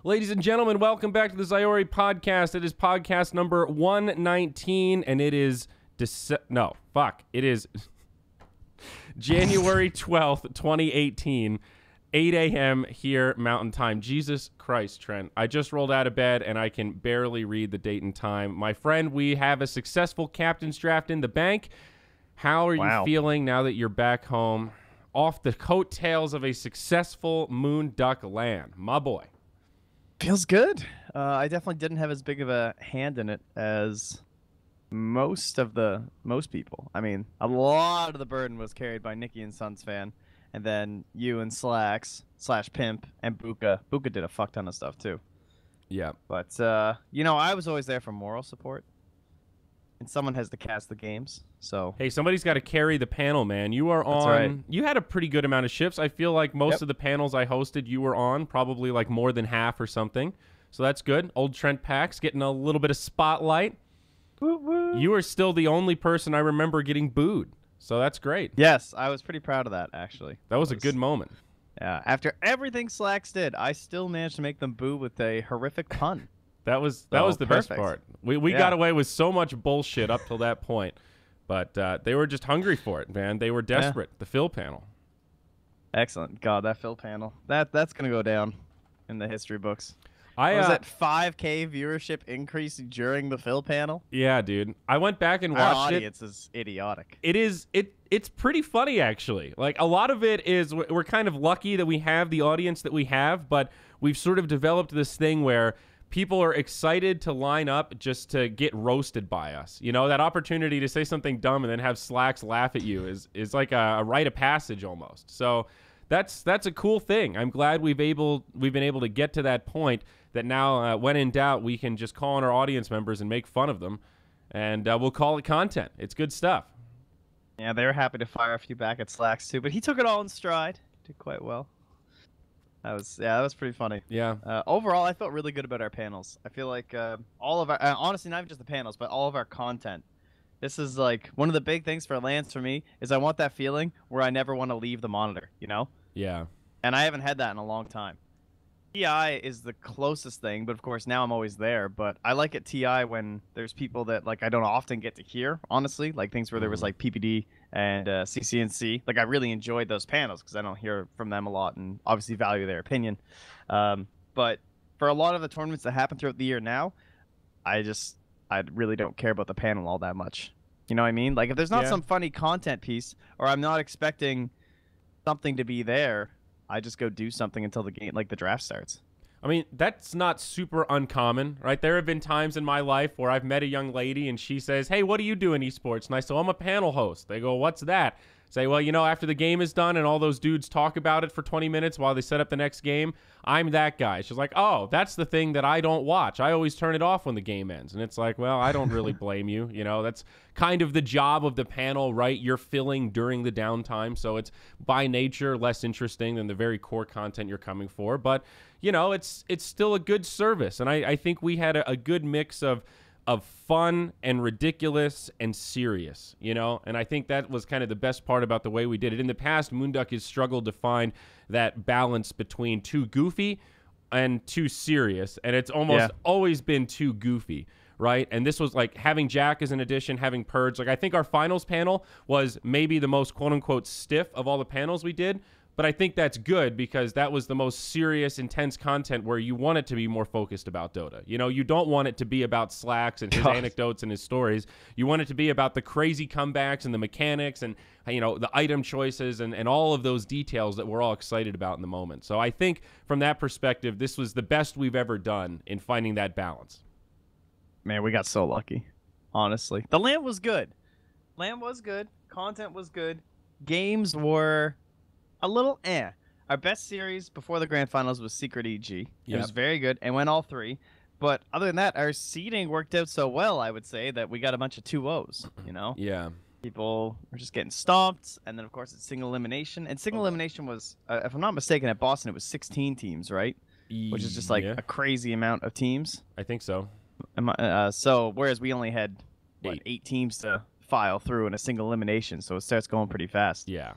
Ladies and gentlemen, welcome back to the Zyori Podcast. It is podcast number 119, and it is it is January 12th, 2018, 8 a.m. here Mountain Time. Jesus Christ, Trent. I just rolled out of bed, and I can barely read the date and time. My friend, we have a successful captain's draft in the bank. How are you feeling now that you're back home off the coattails of a successful Moonduck land? My boy. Feels good. I definitely didn't have as big of a hand in it as most people. I mean, a lot of the burden was carried by Nikki and Sons fan, and then you and Slacks/Pimp and Buka. Buka did a fuck ton of stuff too. Yeah. But I was always there for moral support, and someone has to cast the games. So hey, somebody's got to carry the panel, man. You are on. Right. You had a pretty good amount of shifts. I feel like most of the panels I hosted, you were on, probably like more than half or something. So that's good. Old Trent Pax getting a little bit of spotlight. Woo woo. You are still the only person I remember getting booed. So that's great. Yes, I was pretty proud of that, actually. That was a good moment. Yeah, after everything Slacks did, I still managed to make them boo with a horrific pun. That was the best part. We got away with so much bullshit up till that point. But they were just hungry for it, man. They were desperate. The Phil panel. Excellent. God, that Phil panel. That's going to go down in the history books. Was that 5K viewership increase during the Phil panel? Yeah, dude. I went back and watched Our audience is idiotic. It's pretty funny, actually. Like, a lot of it is we're kind of lucky that we have the audience that we have, but we've sort of developed this thing where people are excited to line up just to get roasted by us. You know, that opportunity to say something dumb and then have Slacks laugh at you is like a rite of passage almost. So that's a cool thing. I'm glad we've been able to get to that point that now, when in doubt, we can just call on our audience members and make fun of them, and we'll call it content. It's good stuff. Yeah, they were happy to fire a few back at Slacks too, but he took it all in stride. Did quite well. That was pretty funny. Yeah. Overall, I felt really good about our panels. I feel like all of our, honestly, not even just the panels, but all of our content. This is like one of the big things for Lance for me is I want that feeling where I never want to leave the monitor, you know? Yeah. And I haven't had that in a long time. TI is the closest thing, but of course now I'm always there. But I like it TI when there's people that like I don't often get to hear, honestly, like things where there was like PPD and CCNC. Like I really enjoyed those panels because I don't hear from them a lot and obviously value their opinion. But for a lot of the tournaments that happen throughout the year now, I really don't care about the panel all that much. You know what I mean? Like if there's not some funny content piece or I'm not expecting something to be there, I just go do something until the game, like the draft starts. I mean, that's not super uncommon, right? There have been times in my life where I've met a young lady and she says, hey, what do you do in esports? And I say, I'm a panel host. They go, what's that? Say, well, you know, after the game is done and all those dudes talk about it for 20 minutes while they set up the next game, I'm that guy. She's like, oh, that's the thing that I don't watch. I always turn it off when the game ends. And it's like, well, I don't really blame you. You know, that's kind of the job of the panel, right? You're filling during the downtime. So it's by nature less interesting than the very core content you're coming for. But, you know, it's still a good service. And I think we had a good mix of fun and ridiculous and serious, you know? And I think that was kind of the best part about the way we did it. In the past, Moonduck has struggled to find that balance between too goofy and too serious. And it's almost always been too goofy, right? And this was like having Jack as an addition, having Purge. Like I think our finals panel was maybe the most quote-unquote stiff of all the panels we did. But I think that's good because that was the most serious, intense content where you want it to be more focused about Dota. You know, you don't want it to be about Slacks and his anecdotes and his stories. You want it to be about the crazy comebacks and the mechanics and, you know, the item choices and all of those details that we're all excited about in the moment. So I think from that perspective, this was the best we've ever done in finding that balance. Man, we got so lucky, honestly. The land was good. Land was good. Content was good. Games were a little Our best series before the grand finals was Secret EG. It was very good and went all three. But other than that, our seeding worked out so well, I would say, that we got a bunch of 2-0s, you know? Yeah. People were just getting stomped. And then, of course, it's single elimination. And single elimination was, if I'm not mistaken, at Boston, it was 16 teams, right? Which is just like a crazy amount of teams. I think so. So, whereas we only had, what, 8 teams to file through in a single elimination. So it starts going pretty fast. Yeah.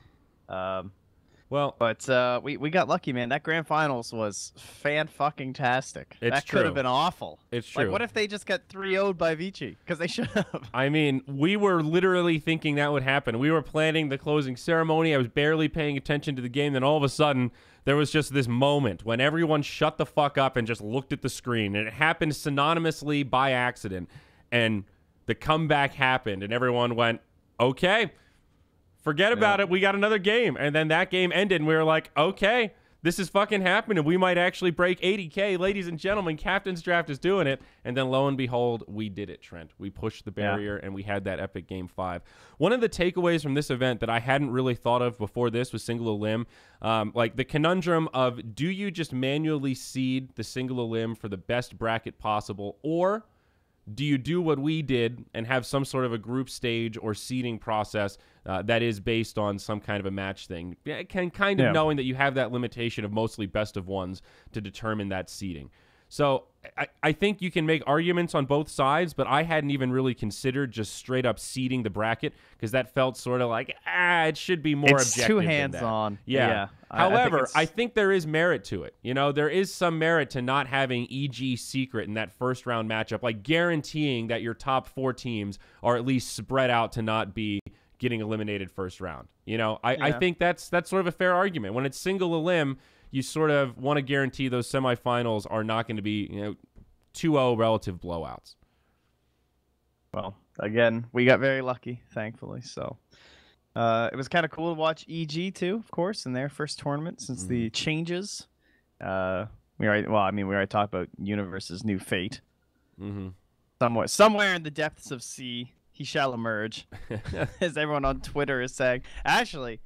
Well, But we got lucky, man. That grand finals was fan-fucking-tastic. That true. could have been awful. It's true. Like, what if they just got 3-0'd by Vici? Because they should have. I mean, we were literally thinking that would happen. We were planning the closing ceremony. I was barely paying attention to the game. Then all of a sudden, there was just this moment when everyone shut the fuck up and just looked at the screen. And it happened synonymously by accident. And the comeback happened. And everyone went, okay, forget about it. We got another game. And then that game ended. And we were like, okay, this is fucking happening. We might actually break 80K. Ladies and gentlemen, Captain's Draft is doing it. And then lo and behold, we did it, Trent. We pushed the barrier and we had that epic Game 5. One of the takeaways from this event that I hadn't really thought of before this was single elim. Like the conundrum of, do you just manually seed the single elim for the best bracket possible, or do you do what we did and have some sort of a group stage or seeding process that is based on some kind of a match thing? Kind of knowing that you have that limitation of mostly best of ones to determine that seeding. So I think you can make arguments on both sides, but I hadn't even really considered just straight up seeding the bracket because that felt sort of like, it should be more objective. It's too hands-on. Yeah. However, I think there is merit to it. You know, there is some merit to not having EG secret in that first round matchup, like guaranteeing that your top 4 teams are at least spread out to not be getting eliminated first round. You know, I think that's sort of a fair argument. When it's single elim, you sort of want to guarantee those semifinals are not going to be, 2-0 relative blowouts. Well, again, we got very lucky, thankfully. So it was kind of cool to watch EG too, of course, in their first tournament since the changes. We already talked about Universe's new fate. Somewhere in the depths of sea, he shall emerge, as everyone on Twitter is saying. Actually,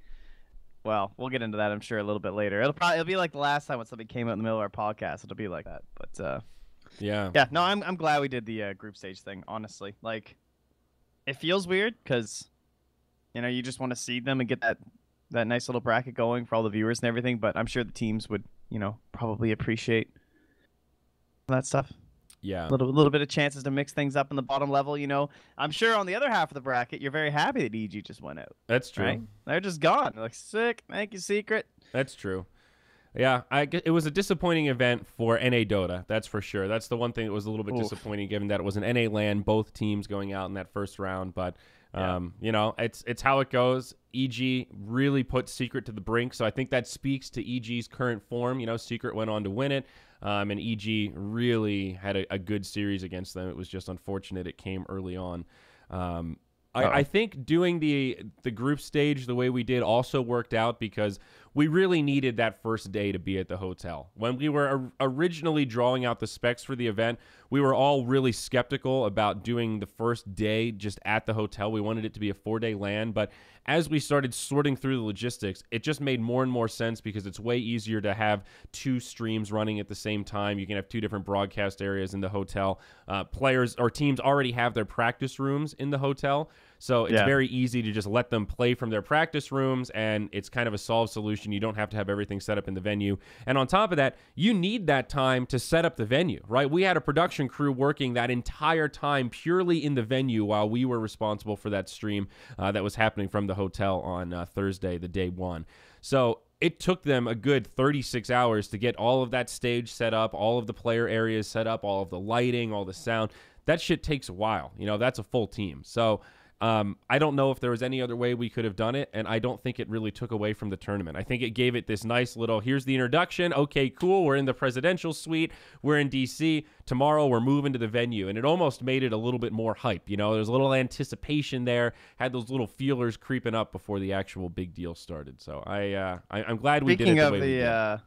well, we'll get into that, I'm sure, a little bit later. It'll be like the last time when something came out in the middle of our podcast. It'll be like that. But yeah. No, I'm glad we did the group stage thing. Honestly, like, it feels weird because you just want to seed them and get that nice little bracket going for all the viewers and everything. But I'm sure the teams would probably appreciate that stuff. Yeah, a little bit of chances to mix things up in the bottom level. I'm sure on the other half of the bracket, you're very happy that EG just went out. That's true. Right? They're just gone. They're like, sick. Thank you, Secret. That's true. Yeah, it was a disappointing event for NA Dota. That's for sure. That's the one thing that was a little bit disappointing, given that it was an NA LAN, both teams going out in that first round. But it's how it goes. EG really put Secret to the brink, so I think that speaks to EG's current form. Secret went on to win it. And EG really had a good series against them. It was just unfortunate it came early on. I think doing the group stage the way we did also worked out because we really needed that first day to be at the hotel. When we were originally drawing out the specs for the event, we were all really skeptical about doing the first day just at the hotel. We wanted it to be a 4-day LAN, but as we started sorting through the logistics, it just made more and more sense because it's way easier to have 2 streams running at the same time. You can have 2 different broadcast areas in the hotel. Players or teams already have their practice rooms in the hotel, so it's very easy to just let them play from their practice rooms, and it's kind of a solved solution. You don't have to have everything set up in the venue. And on top of that, you need that time to set up the venue, right? We had a production crew working that entire time purely in the venue while we were responsible for that stream that was happening from the hotel on Thursday, the day 1. So it took them a good 36 hours to get all of that stage set up, all of the player areas set up, all of the lighting, all the sound. That shit takes a while. That's a full team. So I don't know if there was any other way we could have done it, and I don't think it really took away from the tournament. I think it gave it this nice little, here's the introduction. Okay, cool. We're in the presidential suite. We're in D.C. Tomorrow we're moving to the venue, and it almost made it a little bit more hype. There's a little anticipation there, had those little feelers creeping up before the actual big deal started. So I'm glad we did it the way we did.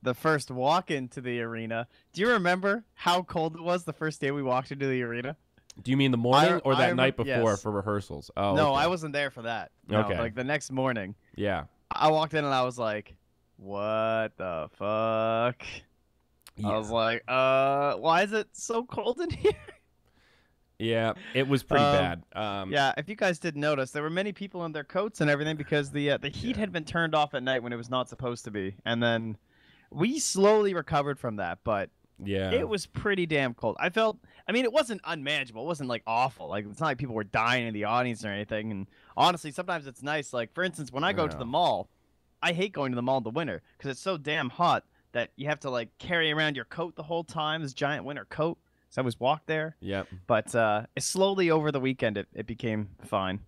The first walk into the arena, do you remember how cold it was the first day we walked into the arena? Do you mean the morning or that night before for rehearsals? Oh, no, okay. I wasn't there for that. No, okay. Like the next morning. Yeah. I walked in and I was like, what the fuck? Yeah. I was like, why is it so cold in here? Yeah, it was pretty bad. Yeah, if you guys didn't notice, there were many people in their coats and everything because the heat had been turned off at night when it was not supposed to be. And then we slowly recovered from that, but yeah, it was pretty damn cold. It wasn't unmanageable. It wasn't like awful. Like, it's not like people were dying in the audience or anything. And honestly, sometimes it's nice. Like, for instance, when I go to the mall, I hate going to the mall in the winter because it's so damn hot that you have to like carry around your coat the whole time, this giant winter coat. So I always walk there. Yep. But slowly over the weekend, it became fine.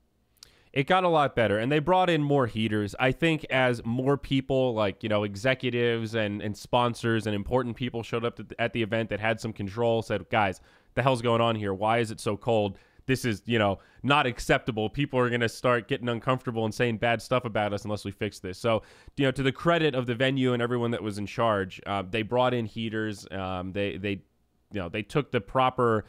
It got a lot better, and they brought in more heaters. I think as more people, like, you know, executives and sponsors and important people showed up at the event that had some control, said, guys, the hell's going on here? Why is it so cold? This is, you know, not acceptable. People are going to start getting uncomfortable and saying bad stuff about us unless we fix this. So, you know, to the credit of the venue and everyone that was in charge, they brought in heaters. They took the proper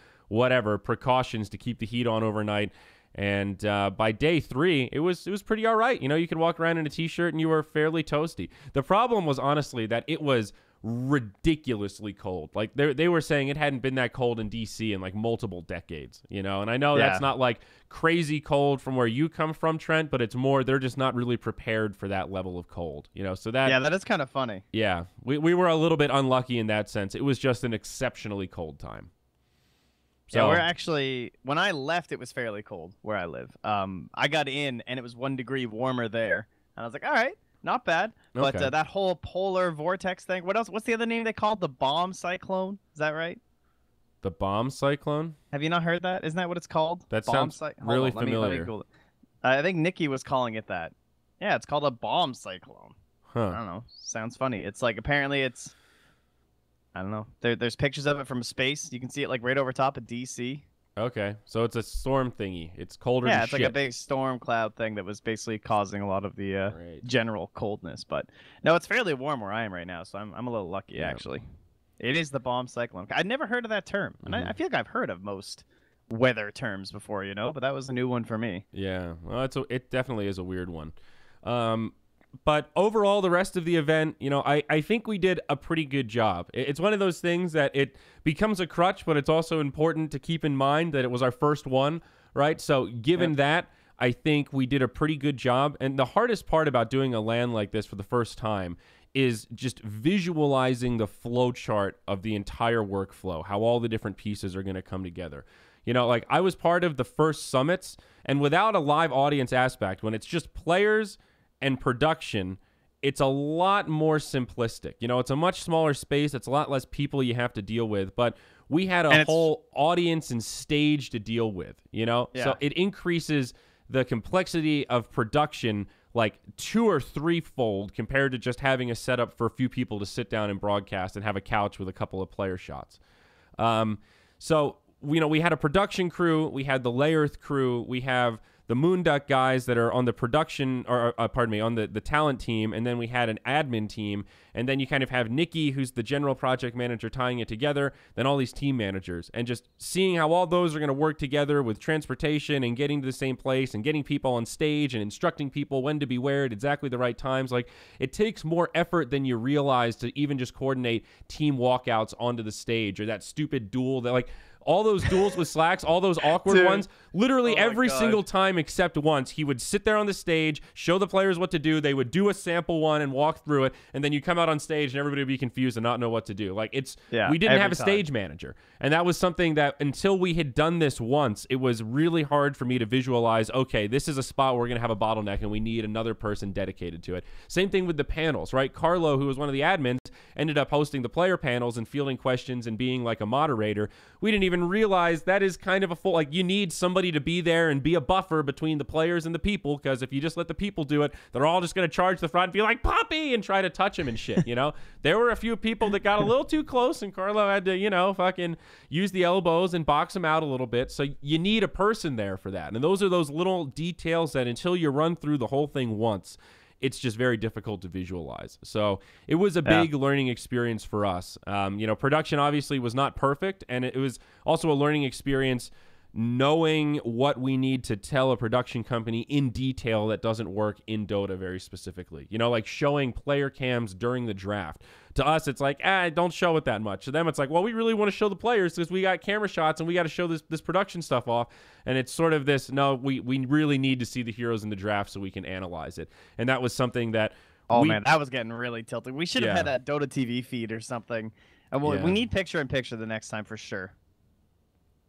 precautions to keep the heat on overnight. And by day 3, it was pretty all right. You know, you could walk around in a T-shirt and you were fairly toasty. The problem was honestly that it was ridiculously cold. Like they were saying it hadn't been that cold in DC in like multiple decades, you know. And I know that's not like crazy cold from where you come from, Trent, but it's more they're just not really prepared for that level of cold, you know. So that is kind of funny. Yeah, we were a little bit unlucky in that sense. It was just an exceptionally cold time. So, yeah, we're actually, when I left, it was fairly cold where I live. I got in, and it was 1 degree warmer there. And I was like, all right, not bad. Okay. But that whole polar vortex thing, what else? What's the other name they called? The bomb cyclone? Is that right? The bomb cyclone? Have you not heard that? Isn't that what it's called? That bomb sounds really familiar. Let me Google it. I think Nikki was calling it that. Yeah, it's called a bomb cyclone. Huh. I don't know. Sounds funny. It's like, apparently it's... I don't know. There's pictures of it from space. You can see it like right over top of DC. Okay, so it's a storm thingy. It's colder. Yeah, than it's shit. like a big storm cloud thing that was basically causing a lot of the general coldness. But no, it's fairly warm where I am right now, so I'm a little lucky actually. It is the bomb cyclone. I'd never heard of that term, and I feel like I've heard of most weather terms before, you know, but that was a new one for me. Yeah, well, it definitely is a weird one. But overall, the rest of the event, you know, I think we did a pretty good job. It's one of those things that it becomes a crutch, but it's also important to keep in mind that it was our first one, right? So given that, I think we did a pretty good job. And the hardest part about doing a LAN like this for the first time is just visualizing the flow chart of the entire workflow, how all the different pieces are going to come together. You know, like I was part of the first summits, and without a live audience aspect, when it's just players and production, it's a lot more simplistic. You know, it's a much smaller space. It's a lot less people you have to deal with, but we had a whole audience and stage to deal with, you know? Yeah. So it increases the complexity of production like 2 or 3-fold compared to just having a setup for a few people to sit down and broadcast and have a couch with a couple of player shots. So, you know, we had a production crew, we had the Layerth crew, we have the MOONDUCK guys that are on the production, or on the talent team, and then we had an admin team, and then you kind of have Nikki, who's the general project manager, tying it together, then all these team managers, and just seeing how all those are going to work together with transportation and getting to the same place and getting people on stage and instructing people when to be where at exactly the right times. Like, it takes more effort than you realize to even just coordinate team walkouts onto the stage, or that stupid duel that, like, all those duels with Slacks, all those awkward ones, literally every single time except once, he would sit there on the stage, show the players what to do, they would do a sample one and walk through it, and then you come out on stage and everybody would be confused and not know what to do. Like, we didn't have a stage manager. And that was something that until we had done this once, it was really hard for me to visualize, okay, this is a spot where we're going to have a bottleneck and we need another person dedicated to it. Same thing with the panels, right? Carlo, who was one of the admins, ended up hosting the player panels and fielding questions and being like a moderator. We didn't even realize that is kind of a full, like, you need somebody to be there and be a buffer between the players and the people, because if you just let the people do it, they're all just going to charge the front and be like, Poppy, and try to touch him and shit, you know? There were a few people that got a little too close, and Carlo had to, you know, fucking use the elbows and box him out a little bit. So you need a person there for that. And those are those little details that until you run through the whole thing once, it's just very difficult to visualize. So it was a big learning experience for us. You know, production obviously was not perfect, and it was also a learning experience knowing what we need to tell a production company in detail that doesn't work in Dota very specifically. You know, like showing player cams during the draft. To us, it's like, don't show it that much. To them, it's like, well, we really want to show the players because we got camera shots and we got to show this production stuff off. And it's sort of this, no, we really need to see the heroes in the draft so we can analyze it. And that was something that man, that was getting really tilted. We should have had a Dota TV feed or something. We need picture-in-picture the next time for sure.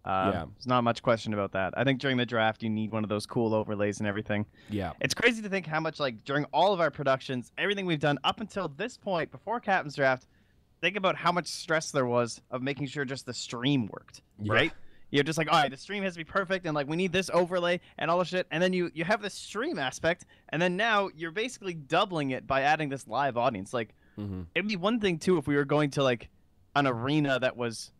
There's not much question about that. I think during the draft, you need one of those cool overlays and everything. Yeah. It's crazy to think how much, like, during all of our productions, everything we've done up until this point, before Captain's Draft, think about how much stress there was of making sure just the stream worked, right? You're just like, all right, the stream has to be perfect, and, like, we need this overlay and all this shit. And then you have the stream aspect, and then now you're basically doubling it by adding this live audience. Like, it'd be one thing, too, if we were going to, like, an arena that was...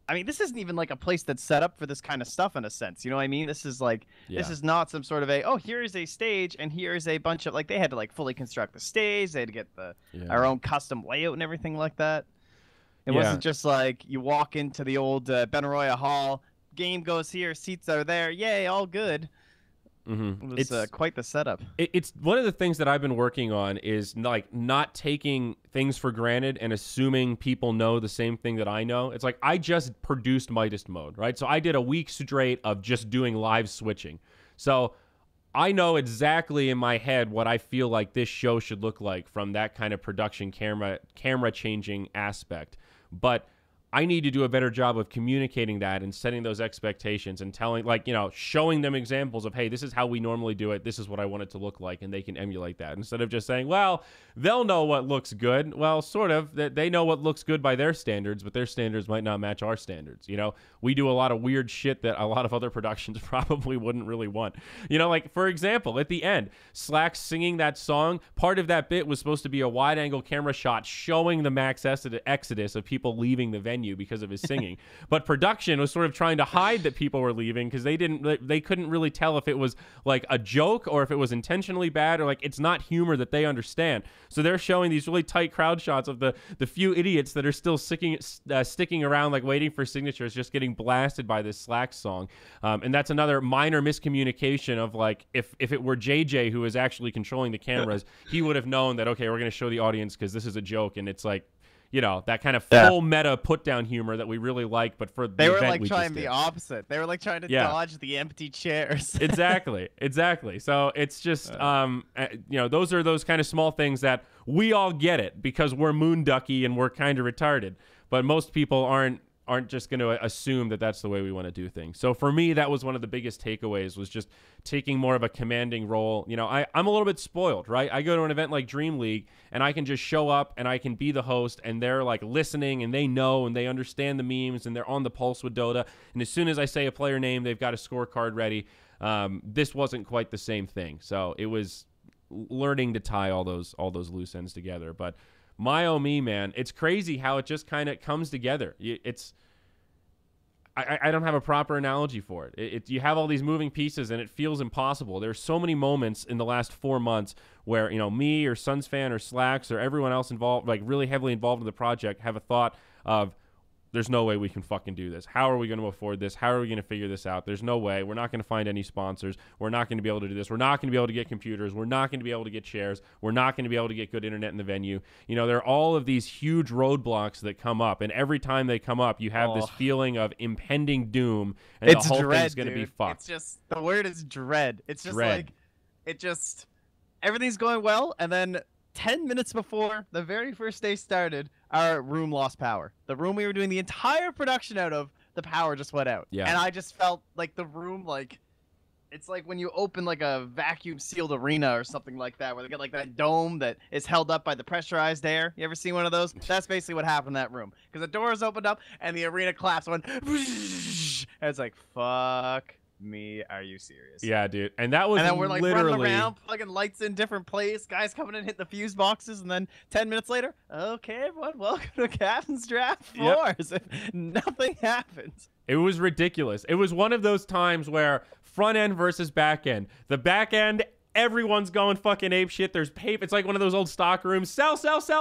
I mean, this isn't even like a place that's set up for this kind of stuff in a sense. You know what I mean? This is like, this is not some sort of here is a stage and here is a bunch of, like, they had to like fully construct the stage. They had to get our own custom layout and everything like that. It wasn't just like you walk into the old Benaroya Hall, game goes here, seats are there. Yay, all good. It was quite the setup. It's one of the things that I've been working on is like not taking things for granted and assuming people know the same thing that I know. It's like I just produced Midas Mode, right? So I did a week straight of just doing live switching. So I know exactly in my head what I feel like this show should look like from that kind of production camera changing aspect. But I need to do a better job of communicating that and setting those expectations and telling, like, you know, showing them examples of, hey, this is how we normally do it. This is what I want it to look like. And they can emulate that instead of just saying, well, they'll know what looks good. Well, sort of. They know what looks good by their standards, but their standards might not match our standards. You know, we do a lot of weird shit that a lot of other productions probably wouldn't really want. You know, like, for example, at the end, Slack singing that song, part of that bit was supposed to be a wide angle camera shot showing the max exodus of people leaving the venue because of his singing. But production was sort of trying to hide that people were leaving because they couldn't really tell if it was like a joke or if it was intentionally bad or like it's not humor that they understand. So they're showing these really tight crowd shots of the few idiots that are still sticking around, like waiting for signatures, just getting blasted by this Slack song. And that's another minor miscommunication of, like, if it were JJ who was actually controlling the cameras, he would have known that, okay, we're going to show the audience because this is a joke. And it's like, you know, that kind of full meta put down humor that we really like, but for they were like trying the opposite. They were like trying to dodge the empty chairs. Exactly. So it's just, you know, those are those kind of small things that we all get it because we're moonducky and we're kind of retarded, but most people aren't just going to assume that that's the way we want to do things. So for me, that was one of the biggest takeaways, was just taking more of a commanding role. You know, I'm a little bit spoiled, right? I go to an event like Dream League and I can just show up and I can be the host and they're like listening and they know and they understand the memes and they're on the pulse with Dota. And as soon as I say a player name, they've got a scorecard ready. This wasn't quite the same thing. So it was learning to tie all those loose ends together. But my oh me, man, it's crazy how it just kind of comes together. I don't have a proper analogy for it. You have all these moving pieces and it feels impossible. There's so many moments in the last 4 months where, you know, me or Suns fan or Slacks or everyone else involved, like really heavily involved in the project, have a thought of, there's no way we can fucking do this. How are we going to afford this? How are we going to figure this out? There's no way. We're not going to find any sponsors. We're not going to be able to do this. We're not going to be able to get computers. We're not going to be able to get chairs. We're not going to be able to get good internet in the venue. You know, there are all of these huge roadblocks that come up, and every time they come up, you have this feeling of impending doom, and it's the whole dread, thing's going to be fucked. It's just, the word is dread. It's just dread. Like, it just, everything's going well, and then 10 minutes before the very first day started, our room lost power. The room we were doing the entire production out of, the power just went out. Yeah. And I just felt like the room, like, it's like when you open like a vacuum sealed arena or something like that, where they get like that dome that is held up by the pressurized air. You ever seen one of those? That's basically what happened in that room. Because the doors opened up and the arena collapsed, went, and it's like, fuck me, are you serious? Yeah, dude. And that was, and then we're like literally running around, plugging lights in different places, guys coming in, hitting the fuse boxes, and then 10 minutes later, okay, everyone, welcome to Captain's Draft 4. Yep. As if nothing happened. It was ridiculous. It was one of those times where front end versus back end. The back end, everyone's going fucking ape shit. There's paper. It's like one of those old stock rooms. Sell,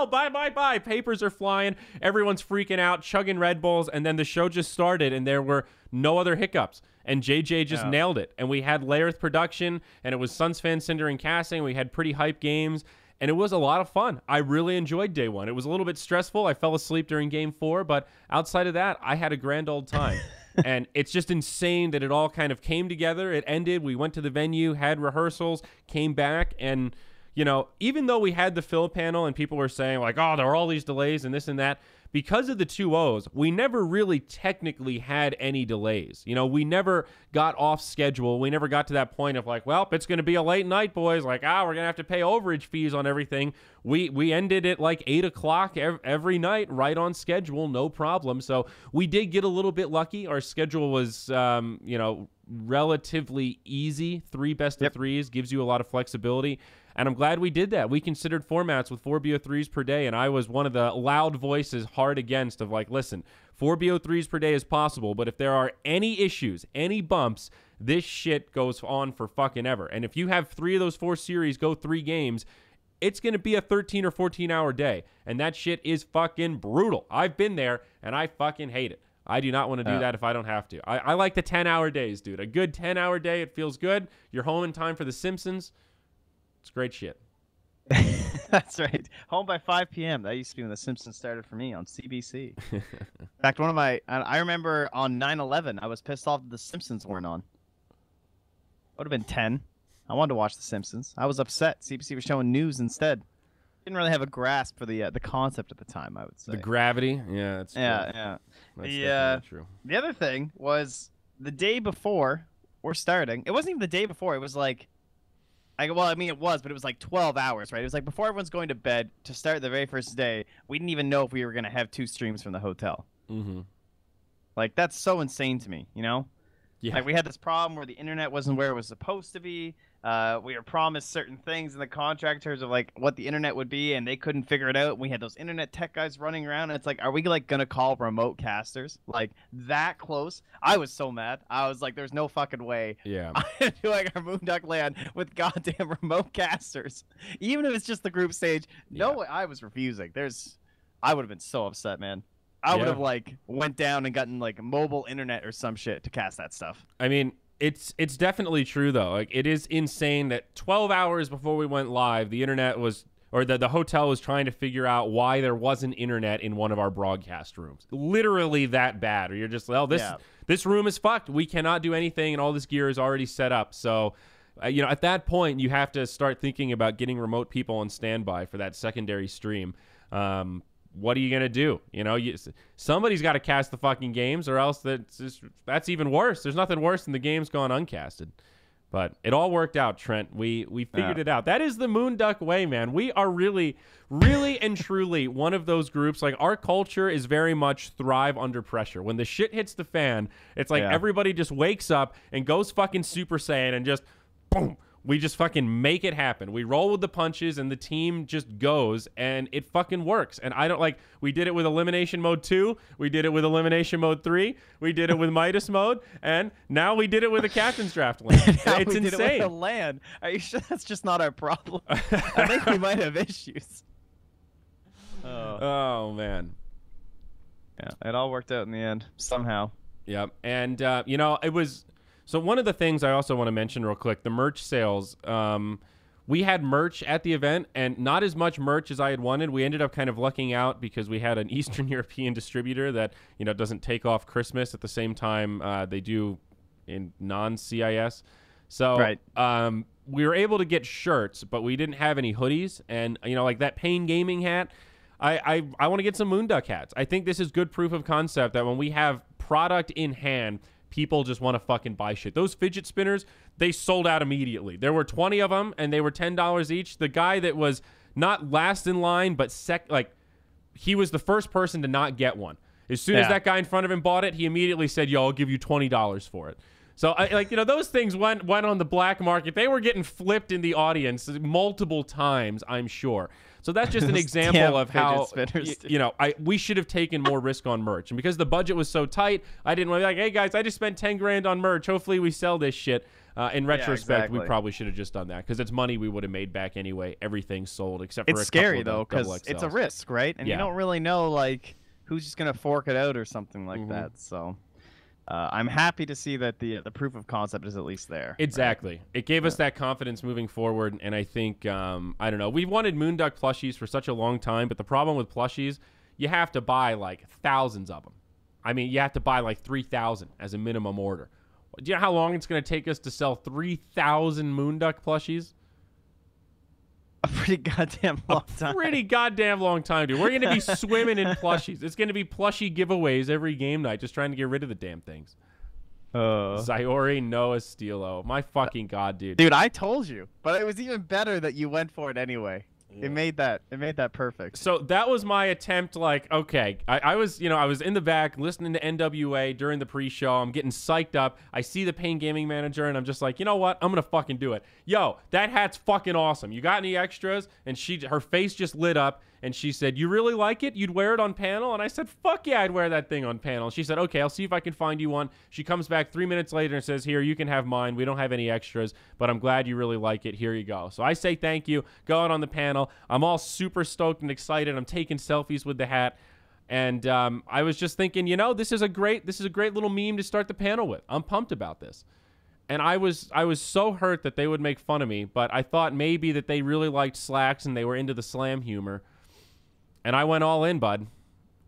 buy. Papers are flying. Everyone's freaking out, chugging Red Bulls. And then the show just started and there were no other hiccups. And JJ just nailed it. And we had Layerth production and it was Suns Fan, Cinder, and casting. We had pretty hype games. And it was a lot of fun. I really enjoyed day one. It was a little bit stressful. I fell asleep during game 4. But outside of that, I had a grand old time. And it's just insane that it all kind of came together. It ended. We went to the venue, had rehearsals, came back. And, you know, even though we had the fill panel and people were saying like, oh, there are all these delays and this and that, because of the 2-0s, we never really technically had any delays. You know, we never got off schedule. We never got to that point of like, well, it's going to be a late night, boys. Like, we're going to have to pay overage fees on everything. We ended at like 8 o'clock every night, right on schedule, no problem. So we did get a little bit lucky. Our schedule was, you know, relatively easy. 3 best of 3s gives you a lot of flexibility. And I'm glad we did that. We considered formats with 4 BO3s per day, and I was one of the loud voices hard against of like, listen, 4 BO3s per day is possible, but if there are any issues, any bumps, this shit goes on for fucking ever. And if you have 3 of those 4 series go 3 games, it's going to be a 13 or 14-hour day, and that shit is fucking brutal. I've been there, and I fucking hate it. I do not want to do that if I don't have to. I like the 10-hour days, dude. A good 10-hour day, it feels good. You're home in time for The Simpsons. It's great shit. That's right. Home by 5 p.m. That used to be when The Simpsons started for me on CBC. In fact, I remember on 9/11, I was pissed off that The Simpsons weren't on. Would have been 10. I wanted to watch The Simpsons. I was upset. CBC was showing news instead. Didn't really have a grasp for the concept at the time, I would say. The gravity? Yeah, that's true. Yeah. That's definitely true. The other thing was the day before we're starting. It wasn't even the day before. It was like, well, I mean, it was, but it was like 12 hours, right? It was like before everyone's going to bed to start the very first day. We didn't even know if we were going to have 2 streams from the hotel. Mm-hmm. Like, that's so insane to me, you know? Yeah. Like, we had this problem where the internet wasn't where it was supposed to be. We were promised certain things in the contract in terms of like what the internet would be, and they couldn't figure it out. We had those internet tech guys running around, and it's like, are we like gonna call remote casters like that close? I was so mad. I was like, there's no fucking way. Yeah. I'm doing our Moonduck land with goddamn remote casters, even if it's just the group stage. No way. I was refusing. I would have been so upset, man. I would have like went down and gotten like mobile internet or some shit to cast that stuff. I mean, it's definitely true though. Like, it is insane that 12 hours before we went live, the internet was, or the hotel was trying to figure out why there wasn't internet in one of our broadcast rooms. Literally that bad. Or you're just, well, this room is fucked. We cannot do anything, and all this gear is already set up. So, you know, at that point, you have to start thinking about getting remote people on standby for that secondary stream. What are you going to do? You know, somebody's got to cast the fucking games, or else that's even worse. There's nothing worse than the games gone uncasted. But it all worked out, Trent. We figured it out. That is the Moonduck way, man. We are really, really and truly one of those groups. Like, our culture is very much thrive under pressure. When the shit hits the fan, it's like everybody just wakes up and goes fucking Super Saiyan and just boom. We just fucking make it happen. We roll with the punches, and the team just goes, and it fucking works. And I don't like, we did it with Elimination Mode 2. We did it with Elimination Mode 3. We did it with Midas Mode. And now we did it with the Captain's Draft land. It's insane. Did it with the land. Are you sure that's just not our problem? I think we might have issues. Oh, man. Yeah, it all worked out in the end, somehow. Yep. And, you know, it was... So one of the things I also want to mention real quick, the merch sales. We had merch at the event, and not as much merch as I had wanted. We ended up kind of lucking out because we had an Eastern European distributor that, you know, doesn't take off Christmas at the same time they do in non-CIS. So we were able to get shirts, but we didn't have any hoodies. And, you know, like that Pain Gaming hat, I want to get some Moonduck hats. I think this is good proof of concept that when we have product in hand, people just want to fucking buy shit. Those fidget spinners, they sold out immediately. There were 20 of them, and they were $10 each. The guy that was not last in line, but he was the first person to not get one. As soon as that guy in front of him bought it, he immediately said, yo, I'll give you $20 for it. So, you know, those things went on the black market. They were getting flipped in the audience multiple times, I'm sure. So that's just an example of how, you know, we should have taken more risk on merch. And because the budget was so tight, I didn't want to be like, hey, guys, I just spent 10 grand on merch. Hopefully we sell this shit. In retrospect, we probably should have just done that because it's money we would have made back anyway. Everything sold except for it's scary, though, because it's a risk, right? And you don't really know, like, who's just going to fork it out or something like that. So... I'm happy to see that the proof of concept is at least there. Exactly. Right? It gave us that confidence moving forward, and I think, I don't know, we've wanted Moonduck plushies for such a long time, but the problem with plushies, you have to buy, like, thousands of them. I mean, you have to buy, like, 3,000 as a minimum order. Do you know how long it's going to take us to sell 3,000 Moonduck plushies? A pretty goddamn long time. Pretty goddamn long time, dude. We're going to be swimming in plushies. It's going to be plushie giveaways every game night, just trying to get rid of the damn things. Zyori, Noah, Steelo. My fucking god, dude. Dude, I told you. But it was even better that you went for it anyway. Yeah. It made that perfect. So that was my attempt. Like, okay, I was in the back listening to NWA during the pre-show. I'm getting psyched up. I see the Pain Gaming manager, and I'm just like, you know what? I'm gonna fucking do it. Yo, that hat's fucking awesome. You got any extras? And her face just lit up, and she said, "You really like it? You'd wear it on panel?" And I said, "Fuck yeah, I'd wear that thing on panel." And she said, "Okay, I'll see if I can find you one." She comes back 3 minutes later and says, "Here, you can have mine. We don't have any extras, but I'm glad you really like it. Here you go." So I say thank you. Go out on the panel. I'm all super stoked and excited. I'm taking selfies with the hat. And I was just thinking, this is a great little meme to start the panel with. I'm pumped about this. And I was so hurt that they would make fun of me, but I thought maybe that they really liked Slacks and they were into the slam humor. And I went all in, bud.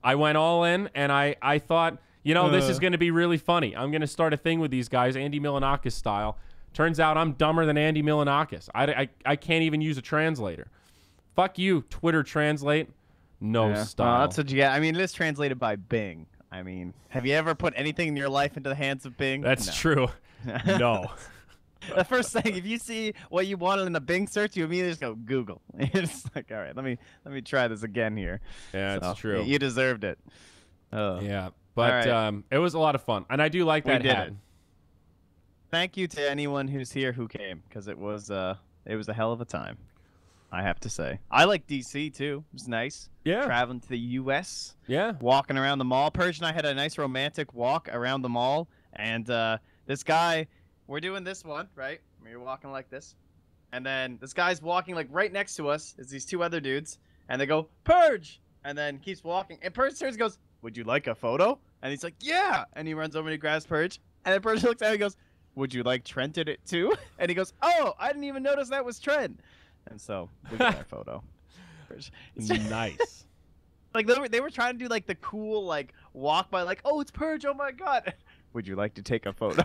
I went all in, and I thought, this is going to be really funny. I'm going to start a thing with these guys, Andy Milonakis style. Turns out I'm dumber than Andy Milonakis. I can't even use a translator. Fuck you, Twitter Translate. No style. That's what you get. I mean, it is translated by Bing. I mean, have you ever put anything in your life into the hands of Bing? That's true. No. The first thing, if you see what you wanted in a Bing search, you immediately just go Google. It's like, all right, let me try this again here. Yeah, it's true. You deserved it. Yeah, but right. It was a lot of fun, and I do like that hat. Thank you to anyone who's here who came, because it was a hell of a time. I have to say. I like DC too. It was nice. Yeah. Traveling to the US. Yeah. Walking around the mall. Purge and I had a nice romantic walk around the mall. And this guy, we're doing this one, right? You're walking like this. And then this guy's walking like right next to us. Is these two other dudes. And they go, Purge! And then keeps walking. And Purge turns and goes, "Would you like a photo?" And he's like, "Yeah!" And he runs over and he grabs Purge. And then Purge looks at him and goes, "Would you like Trent in it too?" And he goes, "Oh, I didn't even notice that was Trent." And so we got our photo. Nice. Like they were trying to do like the cool like walk by, like, "Oh, it's Purge! Oh my god! Would you like to take a photo?"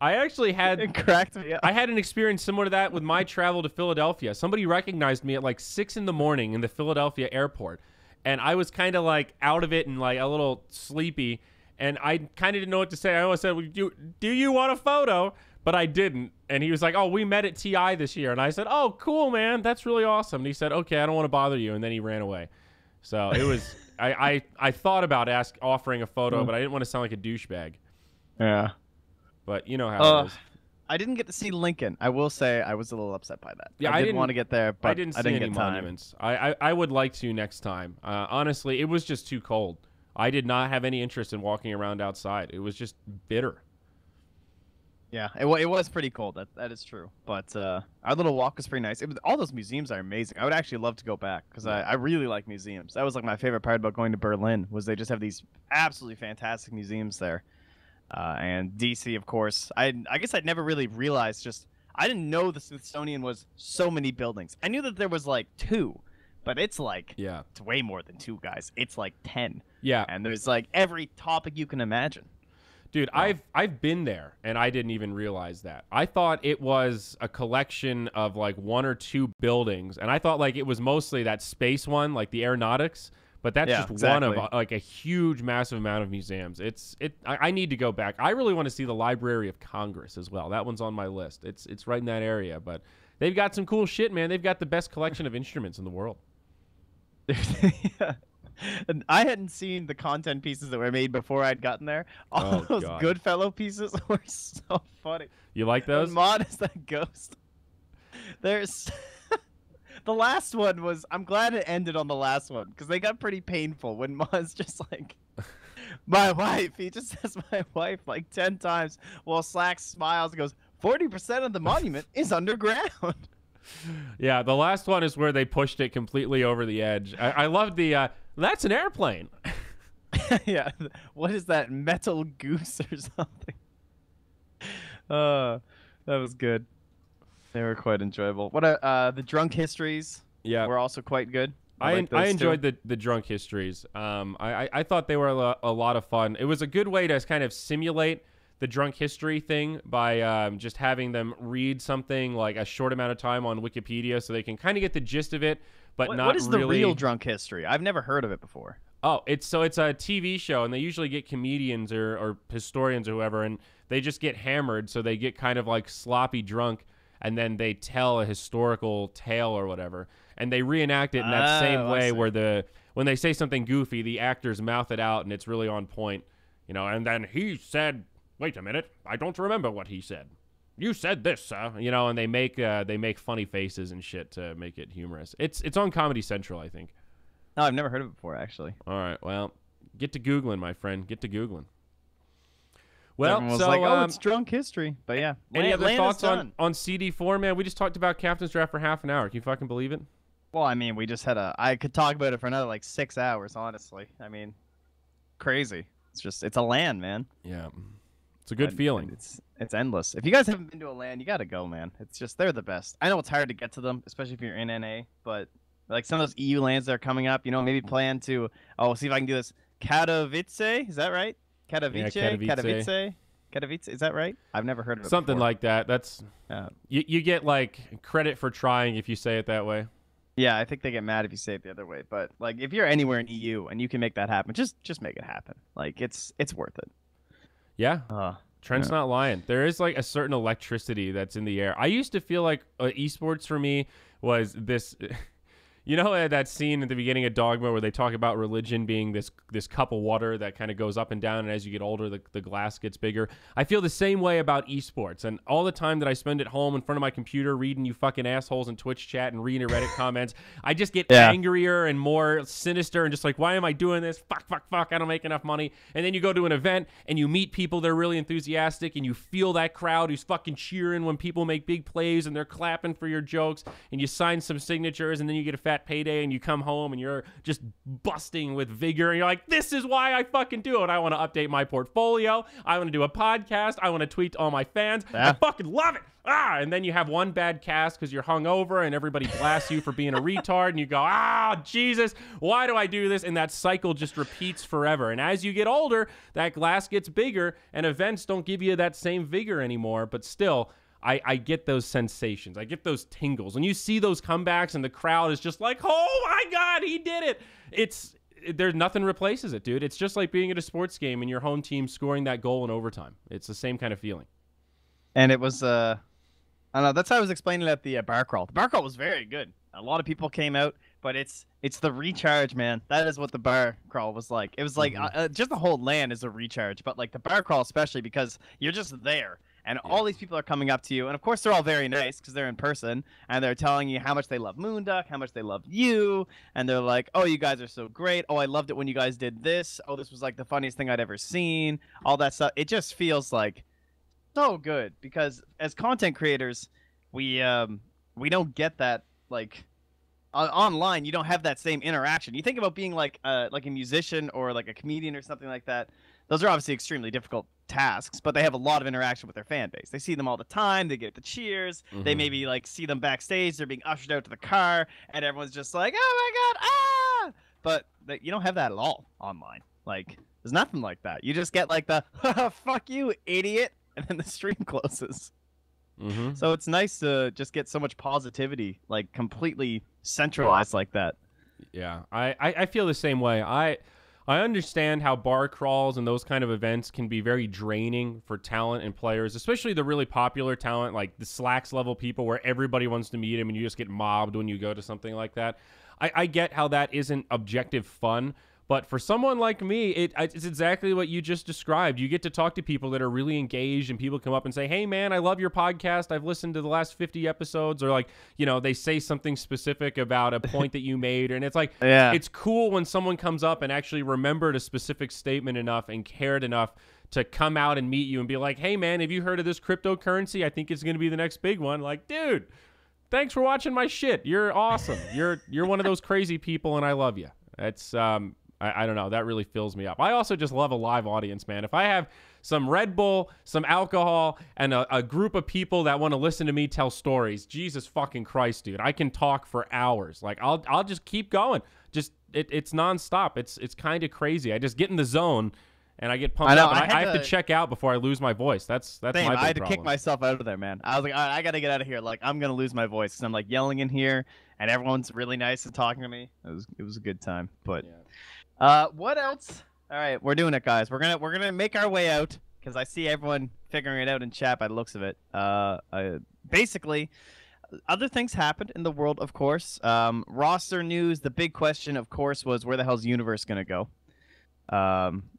I actually had it cracked me up. I had an experience similar to that with my travel to Philadelphia. Somebody recognized me at like 6 in the morning in the Philadelphia airport, and I was kind of like out of it and like a little sleepy, and I kind of didn't know what to say. I always said, "Do you want a photo?" But I didn't. And he was like, "Oh, we met at TI this year." And I said, "Oh, cool, man. That's really awesome." And he said, "Okay, I don't want to bother you." And then he ran away. So it was, I thought about offering a photo, but I didn't want to sound like a douchebag. Yeah. But you know how it is. I didn't get to see Lincoln. I will say I was a little upset by that. Yeah, I didn't want to get there, but I didn't see any monuments. I would like to next time. Honestly, it was just too cold. I did not have any interest in walking around outside. It was just bitter. Yeah, it was pretty cold. That is true. But our little walk was pretty nice. All those museums are amazing. I would actually love to go back because I really like museums. That was like my favorite part about going to Berlin, was they just have these absolutely fantastic museums there. And DC, of course. I guess I'd never really realized I didn't know the Smithsonian was so many buildings. I knew that there was like 2, but it's like, it's way more than 2, guys. It's like 10. Yeah. And there's like every topic you can imagine. Dude, I've been there, and I didn't even realize that. I thought it was a collection of like 1 or 2 buildings, and I thought like it was mostly that space one, like the aeronautics. But that's just one of like a huge, massive amount of museums. I need to go back. I really want to see the Library of Congress as well. That one's on my list. It's right in that area, but they've got some cool shit, man. They've got the best collection of instruments in the world. Yeah. And I hadn't seen the content pieces that were made before I'd gotten there. All those Goodfellow pieces were so funny. You like those? And Mod is that ghost. There's the last one was. I'm glad it ended on the last one because they got pretty painful when Mod's just like, "My wife." He just says "my wife" like 10 times while Slacks smiles and goes, "40% of the monument is underground." Yeah, the last one is where they pushed it completely over the edge. I loved the. That's an airplane. Yeah. What is that, metal goose or something? That was good. They were quite enjoyable. What the drunk histories? Yeah, were also quite good. I enjoyed the drunk histories. I thought they were a lot of fun. It was a good way to kind of simulate the drunk history thing by just having them read something like a short amount of time on Wikipedia so they can kind of get the gist of it, but not really. What is the real drunk history? I've never heard of it before. Oh, it's a TV show, and they usually get comedians or historians or whoever, and they just get hammered, so they get kind of like sloppy drunk, and then they tell a historical tale or whatever, and they reenact it in that same way where when they say something goofy, the actors mouth it out, and it's really on point, you know. And then he said, "Wait a minute, I don't remember what he said. You said this, you know." And they make funny faces and shit to make it humorous. It's on Comedy Central, I think. No, I've never heard of it before, actually. All right, well, get to Googling, my friend. Get to Googling. Well, everyone was like, oh, it's drunk history. But yeah. Any other thoughts on CD4, man? We just talked about Captain's Draft for half an hour. Can you fucking believe it? Well, I mean, we just had I could talk about it for another, like, 6 hours, honestly. I mean, crazy. It's a land, man. Yeah. It's a good feeling. It's endless. If you guys haven't been to a land, you got to go, man. It's just, they're the best. I know it's hard to get to them, especially if you're in NA, but... like some of those EU lands that are coming up, you know, maybe plan to, see if I can do this. Katowice, is that right? Katowice, yeah, Katowice, is that right? I've never heard of it something before. Like that. That's you get like credit for trying if you say it that way. Yeah, I think they get mad if you say it the other way. But like, if you're anywhere in EU and you can make that happen, just make it happen. Like, it's worth it. Yeah. Trent's not lying. There is like a certain electricity that's in the air. I used to feel like esports for me was this. You know that scene at the beginning of Dogma where they talk about religion being this cup of water that kind of goes up and down, and as you get older, the glass gets bigger? I feel the same way about esports, and all the time that I spend at home in front of my computer reading you fucking assholes in Twitch chat and reading Reddit comments, I just get angrier and more sinister and just like, why am I doing this? Fuck, I don't make enough money. And then you go to an event and you meet people that are really enthusiastic, and you feel that crowd who's fucking cheering when people make big plays and they're clapping for your jokes, and you sign some signatures, and then you get a fat payday and you come home and you're just busting with vigor, and you're like, this is why I fucking do it. I want to update my portfolio. I want to do a podcast. I want to tweet to all my fans. I fucking love it. And then you have one bad cast because you're hungover and everybody blasts you for being a retard, and you go, Jesus, why do I do this? And that cycle just repeats forever. And as you get older, that glass gets bigger and events don't give you that same vigor anymore, but still, I get those sensations. I get those tingles. When you see those comebacks and the crowd is just like, oh my God, he did it. There's nothing replaces it, dude. It's just like being at a sports game and your home team scoring that goal in overtime. It's the same kind of feeling. And it was, I don't know, that's how I was explaining it at the bar crawl. The bar crawl was very good. A lot of people came out, but it's the recharge, man. That is what the bar crawl was like. It was like, just the whole land is a recharge, but like the bar crawl especially, because you're just there. And all these people are coming up to you. And, of course, they're all very nice because they're in person. And they're telling you how much they love Moonduck, how much they love you. And they're like, oh, you guys are so great. Oh, I loved it when you guys did this. Oh, this was, like, the funniest thing I'd ever seen. All that stuff. It just feels, like, so good. Because as content creators, we don't get that, like, online. You don't have that same interaction. You think about being, like a musician or, like, a comedian or something like that. Those are obviously extremely difficult tasks, but they have a lot of interaction with their fan base. They see them all the time. They get the cheers. They maybe like see them backstage. They're being ushered out to the car, and everyone's just like, "Oh my God, ah!" But you don't have that at all online. Like, there's nothing like that. You just get like the "fuck you, idiot," and then the stream closes. So it's nice to just get so much positivity, like completely centralized like that. Yeah, I feel the same way. I understand how bar crawls and those kind of events can be very draining for talent and players, especially the really popular talent, like the Slacks level people where everybody wants to meet him and you just get mobbed when you go to something like that. I get how that isn't objective fun, but for someone like me, it's exactly what you just described. You get to talk to people that are really engaged, and people come up and say, hey, man, I love your podcast. I've listened to the last 50 episodes. Or like, you know, they say something specific about a point that you made. And it's like, it's cool when someone comes up and actually remembered a specific statement enough and cared enough to come out and meet you and be like, hey, man, have you heard of this cryptocurrency? I think it's going to be the next big one. Like, dude, thanks for watching my shit. You're awesome. You're one of those crazy people, and I love you. It's I don't know. That really fills me up. I also just love a live audience, man. If I have some Red Bull, some alcohol, and a group of people that want to listen to me tell stories, Jesus fucking Christ, dude, I can talk for hours. Like, I'll just keep going. Just it's nonstop. It's kind of crazy. I just get in the zone, and I get pumped up. I have to check out before I lose my voice. That's my big I had to problem. kick myself out of there, man. I was like, all right, I got to get out of here. Like, I'm going to lose my voice because I'm like yelling in here and everyone's really nice and talking to me. It was a good time. But what else? All right, we're doing it, guys. We're gonna make our way out because I see everyone figuring it out in chat by the looks of it. Basically, other things happened in the world, of course. Roster news. The big question, of course, was where the hell's Universe gonna go?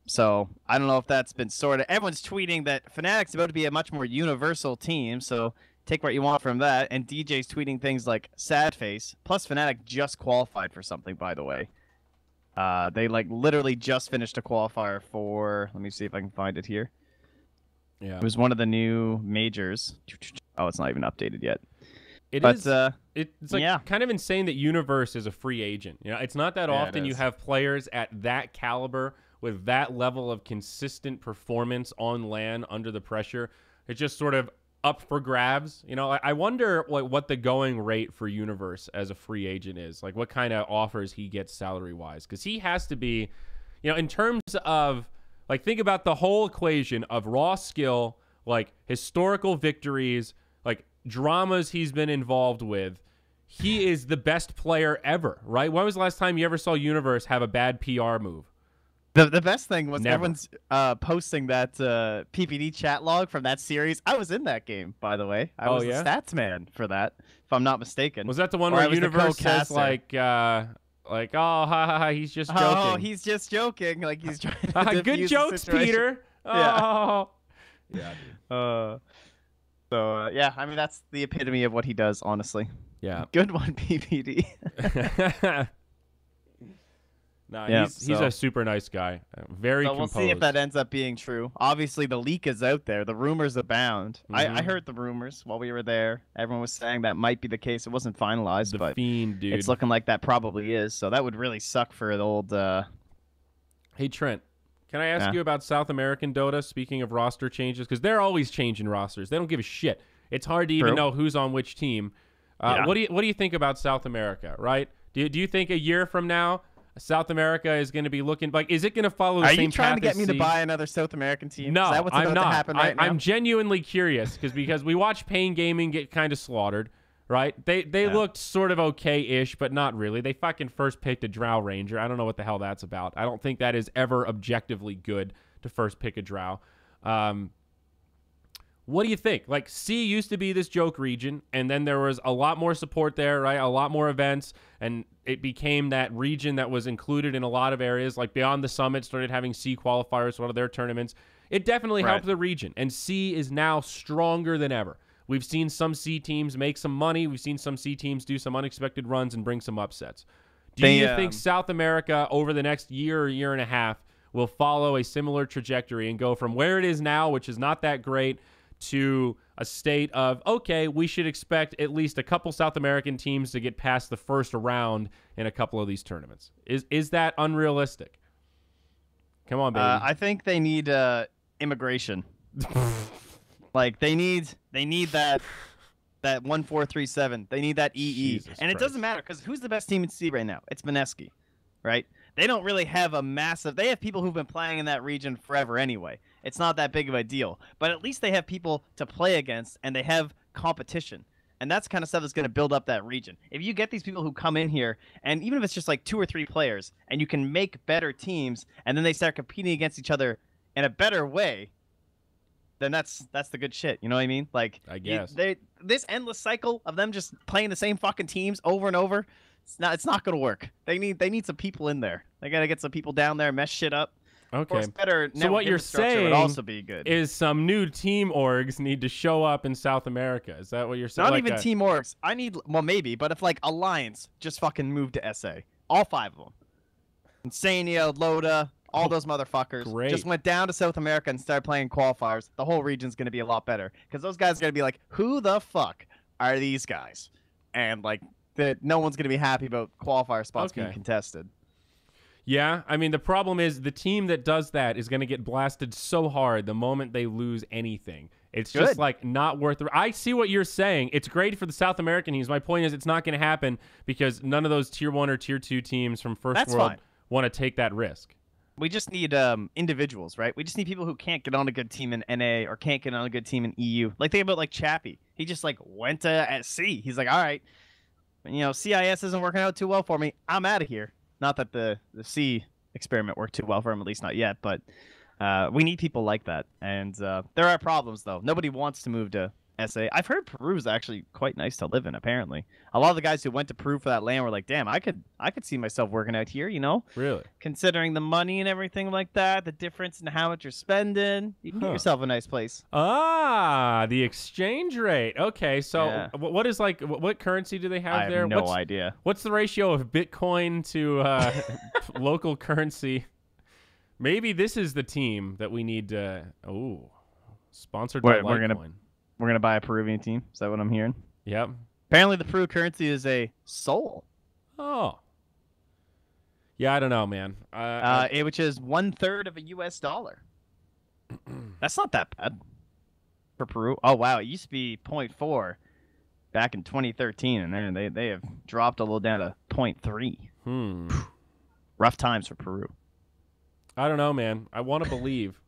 So I don't know if that's been sorted. Everyone's tweeting that Fnatic's about to be a much more universal team. So take what you want from that. And DJ's tweeting things like sad face. Plus, Fnatic just qualified for something, by the way. They like literally just finished a qualifier for. Let me see if I can find it here. Yeah, it was one of the new majors. Oh, it's not even updated yet. It's like kind of insane that Universe is a free agent. You know, it's not that often you have players at that caliber with that level of consistent performance on LAN under the pressure. It's just sort of up for grabs. You know, I wonder what the going rate for Universe as a free agent is. Like what kind of offers he gets salary wise, because he has to be, you know, in terms of like think about the whole equation of raw skill, like historical victories, like dramas he's been involved with. He is the best player ever, right? When was the last time you ever saw Universe have a bad PR move? The best thing was everyone's posting that PPD chat log from that series. I was in that game, by the way. I was the stats man for that, if I'm not mistaken. Was that the one where Universe says like, oh, ha, ha, ha, he's just joking. Oh, he's just joking. Like he's trying to good jokes, Peter. Oh. Yeah, dude. Yeah, I mean, that's the epitome of what he does, honestly. Yeah. Good one, PPD. No, he's a super nice guy. Very composed. We'll see if that ends up being true. Obviously, the leak is out there. The rumors abound. I heard the rumors while we were there. Everyone was saying that might be the case. It wasn't finalized, but Fiend, dude. It's looking like that probably is. So that would really suck for the old... Hey, Trent. Can I ask you about South American Dota, speaking of roster changes? Because they're always changing rosters. They don't give a shit. It's hard to even know who's on which team. What do you think about South America, right? Do you think a year from now, South America is going to be looking like, is it going to follow the same path? Are you trying to get me to buy another South American team? No, is that what's I'm about not. To happen right now? I'm genuinely curious because we watched Pain Gaming get kind of slaughtered, right? They looked sort of okay-ish, but not really. They fucking first picked a Drow Ranger. I don't know what the hell that's about. I don't think that is ever objectively good to first pick a Drow. What do you think? Like, C used to be this joke region, and then there was a lot more support there, right? A lot more events, and it became that region that was included in a lot of areas. Like, Beyond the Summit started having C qualifiers for one of their tournaments. It definitely helped the region, and C is now stronger than ever. We've seen some C teams make some money. We've seen some C teams do some unexpected runs and bring some upsets. Do you think South America over the next year or year and a half will follow a similar trajectory and go from where it is now, which is not that great, to a state of, okay, we should expect at least a couple South American teams to get past the first round in a couple of these tournaments? Is that unrealistic? Come on, baby. I think they need immigration. Like they need that 1437. They need that EE. And it doesn't matter because who's the best team in C right now? It's Mineski, right? They don't really have a massive... They have people who've been playing in that region forever anyway. It's not that big of a deal. But at least they have people to play against, and they have competition. And that's kind of stuff that's going to build up that region. If you get these people who come in here, and even if it's just like 2 or 3 players, and you can make better teams, and then they start competing against each other in a better way, then that's the good shit. You know what I mean? Like, I guess. This endless cycle of them just playing the same fucking teams over and over... It's not gonna work. They need some people in there. They gotta get some people down there, mess shit up. Okay. Of course, better so what you're saying would also be good. Is some new team orgs need to show up in South America? Is that what you're saying? Not even team orgs. I need maybe, but if like Alliance just fucking moved to SA, all 5 of them, Insania, Loda, all those motherfuckers just went down to South America and started playing qualifiers. The whole region's gonna be a lot better because those guys are gonna be like, who the fuck are these guys? And like. That no one's going to be happy about qualifier spots being contested. Yeah, I mean, the problem is the team that does that is going to get blasted so hard the moment they lose anything. It's just, like, not worth it. I see what you're saying. It's great for the South American teams. My point is it's not going to happen because none of those Tier 1 or Tier 2 teams from First World want to take that risk. We just need individuals, right? We just need people who can't get on a good team in NA or can't get on a good team in EU. Like think about like Chappie. He just like went to SC. He's like, all right, CIS isn't working out too well for me. I'm out of here. Not that the C experiment worked too well for him, at least not yet. But we need people like that. And there are problems though. Nobody wants to move to SA. I've heard Peru is actually quite nice to live in. Apparently, a lot of the guys who went to Peru for that land were like, "Damn, I could see myself working out here." Really, considering the money and everything like that, the difference in how much you're spending, you can get yourself a nice place. Ah, the exchange rate. Okay, so what is what currency do they have there? I have no idea. What's the ratio of Bitcoin to local currency? Maybe this is the team that we need to. Oh, sponsored by Litecoin. We're gonna buy a Peruvian team. Is that what I'm hearing? Yep. Apparently, the Peru currency is a sol. Oh. Yeah, I don't know, man. Which is 1/3 of a US dollar. That's not that bad for Peru. Oh wow, it used to be 0.4 back in 2013, and then they have dropped a little down to 0.3. Rough times for Peru. I don't know, man. I want to believe.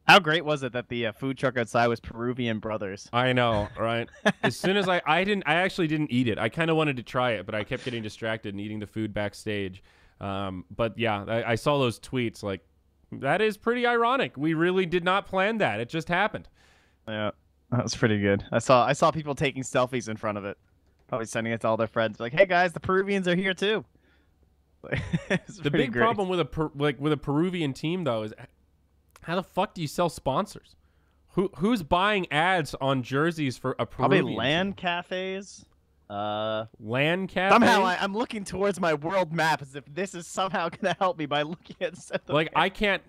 How great was it that the food truck outside was Peruvian brothers? I know, right? As soon as I actually didn't eat it. I kind of wanted to try it, but I kept getting distracted and eating the food backstage. But yeah, I saw those tweets. Like, that is pretty ironic. We really did not plan that. It just happened. Yeah, that was pretty good. I saw people taking selfies in front of it, probably sending it to all their friends. Like, hey guys, the Peruvians are here too. The big problem with a Peruvian team though is, how the fuck do you sell sponsors? Who's buying ads on jerseys for a Peruvian Probably LAN team? cafes. LAN cafes? Somehow I'm looking towards my world map as if this is somehow gonna help me by looking at like I can't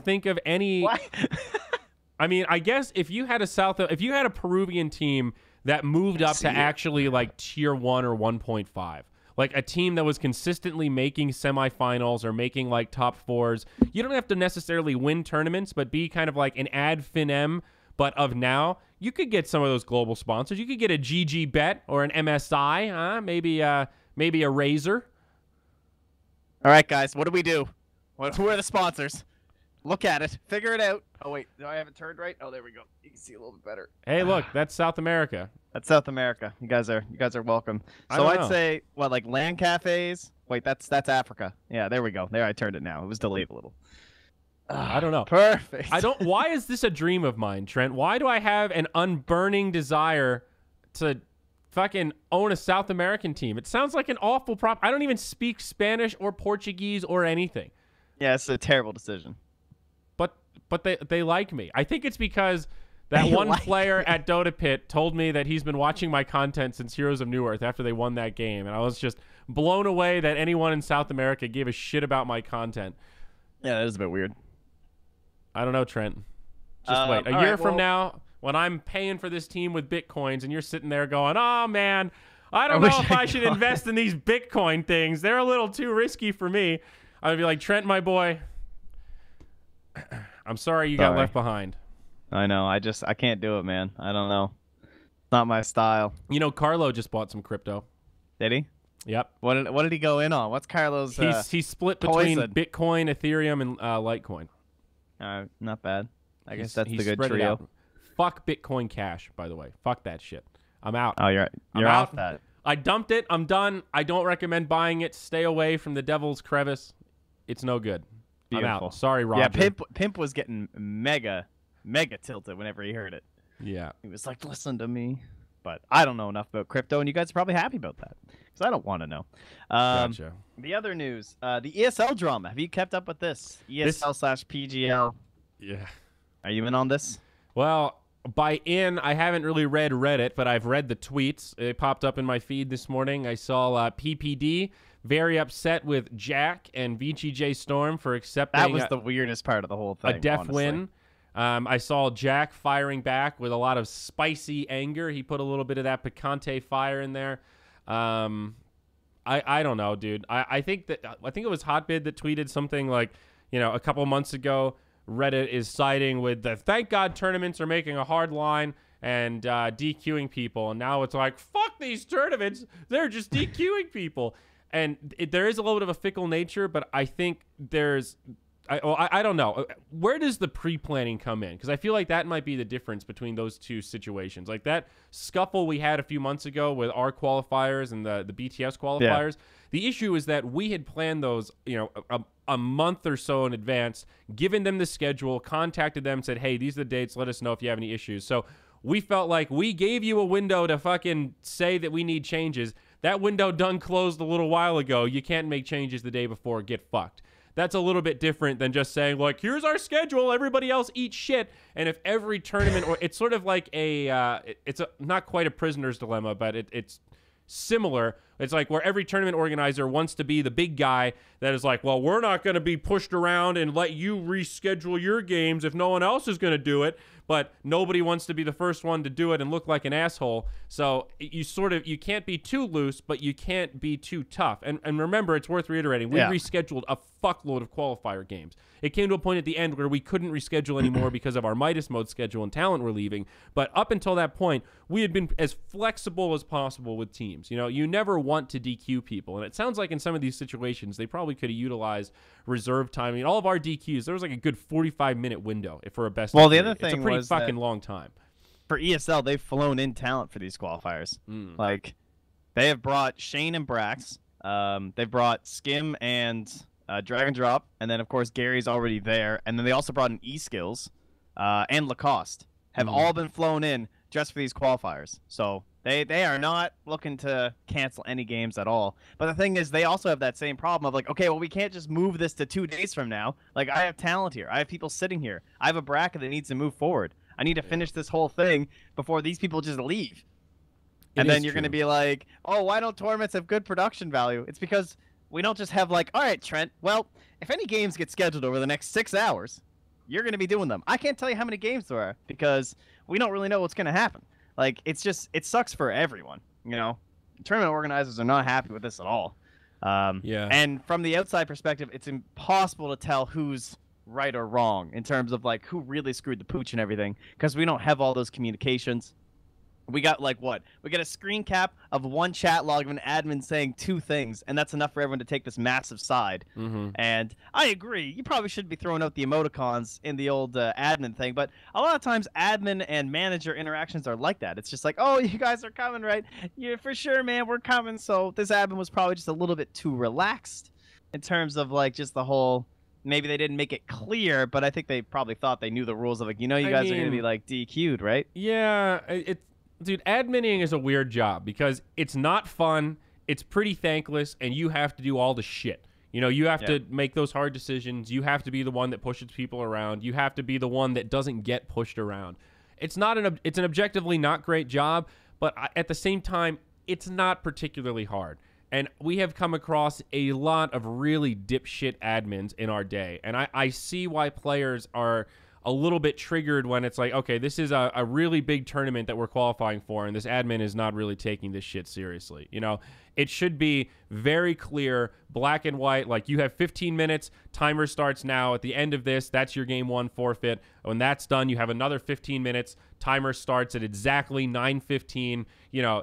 think of any. Why? I mean, I guess if you had a Peruvian team that moved up to actually like tier 1 or 1.5. Like a team that was consistently making semifinals or making like top fours. You don't have to necessarily win tournaments, but be kind of like an ad finem, but of now. You could get some of those global sponsors. You could get a GG Bet or an MSI, maybe a Razer. All right, guys, what do we do? Who are the sponsors? Look at it. Figure it out. Oh, wait. Do I have it turned right? Oh, there we go. You can see a little bit better. Hey, look. That's South America. That's South America. You guys are welcome. So I'd say, like LAN cafes? Wait, that's Africa. Yeah, there we go. There, I turned it now. It was delayed a little. I don't know. Perfect. Why is this a dream of mine, Trent? Why do I have an unburning desire to fucking own a South American team? It sounds like an awful prop. I don't even speak Spanish or Portuguese or anything. Yeah, it's a terrible decision. But they like me. I think it's because that one player at Dota Pit told me that he's been watching my content since Heroes of New Earth after they won that game. And I was just blown away that anyone in South America gave a shit about my content. Yeah, that is a bit weird. I don't know, Trent. Just wait. A year from now, when I'm paying for this team with Bitcoins and you're sitting there going, oh, man, I don't know if I should invest in these Bitcoin things. They're a little too risky for me. I'd be like, Trent, my boy, I'm sorry you got left behind. I know. I can't do it, man. I don't know. It's not my style. You know, Carlo just bought some crypto. Did he? Yep. What did he go in on? What's Carlo's He's split between Bitcoin, Ethereum, and Litecoin. Not bad. I guess that's the good trio. Fuck Bitcoin Cash, by the way. Fuck that shit. I'm out. Oh, you're off that. I dumped it. I'm done. I don't recommend buying it. Stay away from the devil's crevice. It's no good. Beautiful. I'm out. Sorry, Roger. Yeah, Pimp was getting mega tilted whenever he heard it. Yeah. He was like, listen to me. But I don't know enough about crypto, and you guys are probably happy about that. Because I don't want to know. Gotcha. The other news, the ESL drama. Have you kept up with this? ESL/PGL. Yeah. Are you in on this? Well, by I haven't really read Reddit, but I've read the tweets. It popped up in my feed this morning. I saw PPD very upset with Jack and VGJ Storm for accepting. That was the weirdest part of the whole thing. A def win. I saw Jack firing back with a lot of spicy anger. He put a little bit of that picante fire in there. I don't know, dude. I think it was Hotbid that tweeted something like, a couple months ago, Reddit is siding with the thank God tournaments are making a hard line and DQing people. And now it's like, fuck these tournaments. They're just DQing people. And there is a little bit of a fickle nature, but I think there's I don't know. Where does the pre-planning come in? Because I feel like that might be the difference between those two situations. Like that scuffle we had a few months ago with our qualifiers and the BTS qualifiers. Yeah. The issue is that we had planned those, a month or so in advance, given them the schedule, contacted them, said, hey, these are the dates. Let us know if you have any issues. So we felt like we gave you a window to fucking say that we need changes. That window done closed a little while ago. You can't make changes the day before. Get fucked. That's a little bit different than just saying, like, here's our schedule, everybody else eat shit. And if every tournament, or it's sort of like not quite a prisoner's dilemma, but it's similar. It's like where every tournament organizer wants to be the big guy that is like, well, we're not going to be pushed around and let you reschedule your games if no one else is going to do it. But nobody wants to be the first one to do it and look like an asshole. So you can't be too loose, but you can't be too tough. And remember, it's worth reiterating, we rescheduled a fuckload of qualifier games. It came to a point at the end where we couldn't reschedule anymore because of our Midas mode schedule and talent were leaving. But up until that point, we had been as flexible as possible with teams. You never want to DQ people. And it sounds like in some of these situations, they probably could have utilized reserve time. I mean, all of our DQs, there was like a good 45-minute window for a best. Well, the other thing it's a pretty fucking long time. For ESL, they've flown in talent for these qualifiers. Like, they have brought Shane and Brax. They've brought Skim and Drag & Drop. And then, of course, Gary's already there. And then they also brought in eSkills and Lacoste. Have all been flown in just for these qualifiers. So they are not looking to cancel any games at all. But the thing is, they also have that same problem of like, okay, well, we can't just move this to 2 days from now. Like, I have talent here. I have people sitting here. I have a bracket that needs to move forward. I need to finish this whole thing before these people just leave. And then you're going to be like, oh, why don't tournaments have good production value? It's because we don't just have like, all right, Trent, well, if any games get scheduled over the next 6 hours, you're going to be doing them. I can't tell you how many games there are because we don't really know what's going to happen. Like, it's just, it sucks for everyone, Tournament organizers are not happy with this at all. And from the outside perspective, it's impossible to tell who's right or wrong in terms of, like, who really screwed the pooch and everything because we don't have all those communications. We got, like, what? We got a screen cap of one chat log of an admin saying 2 things, and that's enough for everyone to take this massive side. And I agree. You probably shouldn't be throwing out the emoticons in the old admin thing, but a lot of times admin and manager interactions are like that. It's just like, oh, you guys are coming, right? Yeah, for sure, man, we're coming. So this admin was probably just a little bit too relaxed in terms of, like, just the whole... Maybe they didn't make it clear, but I think they probably thought they knew the rules of, like, you guys are going to be, like, DQ'd, right? Yeah, Dude, adminning is a weird job because it's not fun, it's pretty thankless, and you have to do all the shit. You have to make those hard decisions. You have to be the one that pushes people around. You have to be the one that doesn't get pushed around. It's an objectively not great job, but at the same time, it's not particularly hard. And we have come across a lot of really dipshit admins in our day, and I see why players are a little bit triggered when it's like, okay, this is a really big tournament that we're qualifying for, and this admin is not really taking this shit seriously. It should be very clear, black and white, like you have 15 minutes, timer starts now. At the end of this, that's your game 1 forfeit. When that's done, you have another 15 minutes, timer starts at exactly 9:15,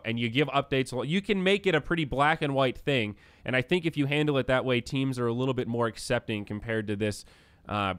and you give updates. You can make it a pretty black and white thing, and I think if you handle it that way, teams are a little bit more accepting compared to this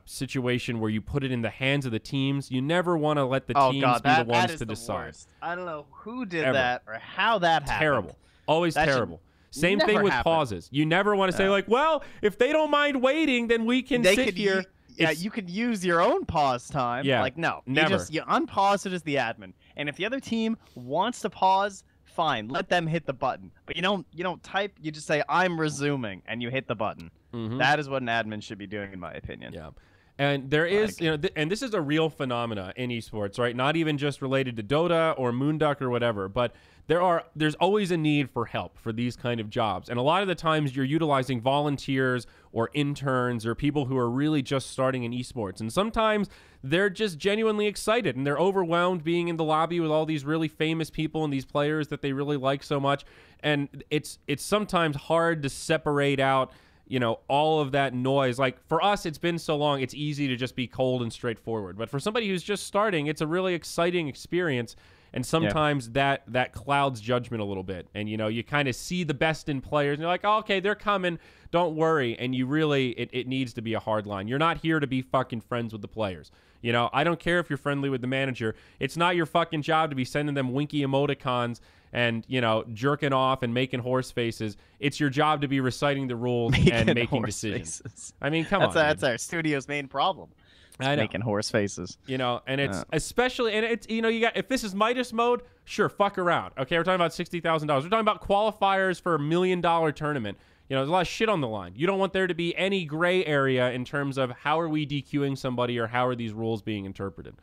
situation where you put it in the hands of the teams. You never want to let the teams be the ones to decide. Worst. I don't know who did that or how that happened. Terrible. Always terrible. Same thing with pauses. You never want to say like, well, if they don't mind waiting, then we can sit here. Yeah, you could use your own pause time. Yeah, like, no. Never. You unpause it as the admin. And if the other team wants to pause, fine. Let them hit the button. But you don't type. You just say, I'm resuming, and you hit the button. That is what an admin should be doing, in my opinion. Yeah. And there is, and this is a real phenomena in esports, right? Not even just related to Dota or Moonduck or whatever, but there's always a need for help for these kind of jobs. And a lot of the times you're utilizing volunteers or interns or people who are really just starting in esports. And sometimes they're just genuinely excited and they're overwhelmed being in the lobby with all these really famous people and these players that they really like so much. And it's sometimes hard to separate out all of that noise. Like, for us, it's been so long, it's easy to just be cold and straightforward. But for somebody who's just starting, it's a really exciting experience. And sometimes that clouds judgment a little bit. And, you kind of see the best in players. And you're like, oh, okay, they're coming. Don't worry. And you really, it needs to be a hard line. You're not here to be fucking friends with the players. I don't care if you're friendly with the manager. It's not your fucking job to be sending them winky emoticons and, jerking off and making horse faces. It's your job to be reciting the rules and making decisions. Faces. I mean, come on. That's our studio's main problem. I know. Making horse faces. And it's especially, and it's, you got, if this is Midas mode, sure, fuck around. Okay, we're talking about $60,000. We're talking about qualifiers for $1 million tournament. There's a lot of shit on the line. You don't want there to be any gray area in terms of how are we DQing somebody or how are these rules being interpreted.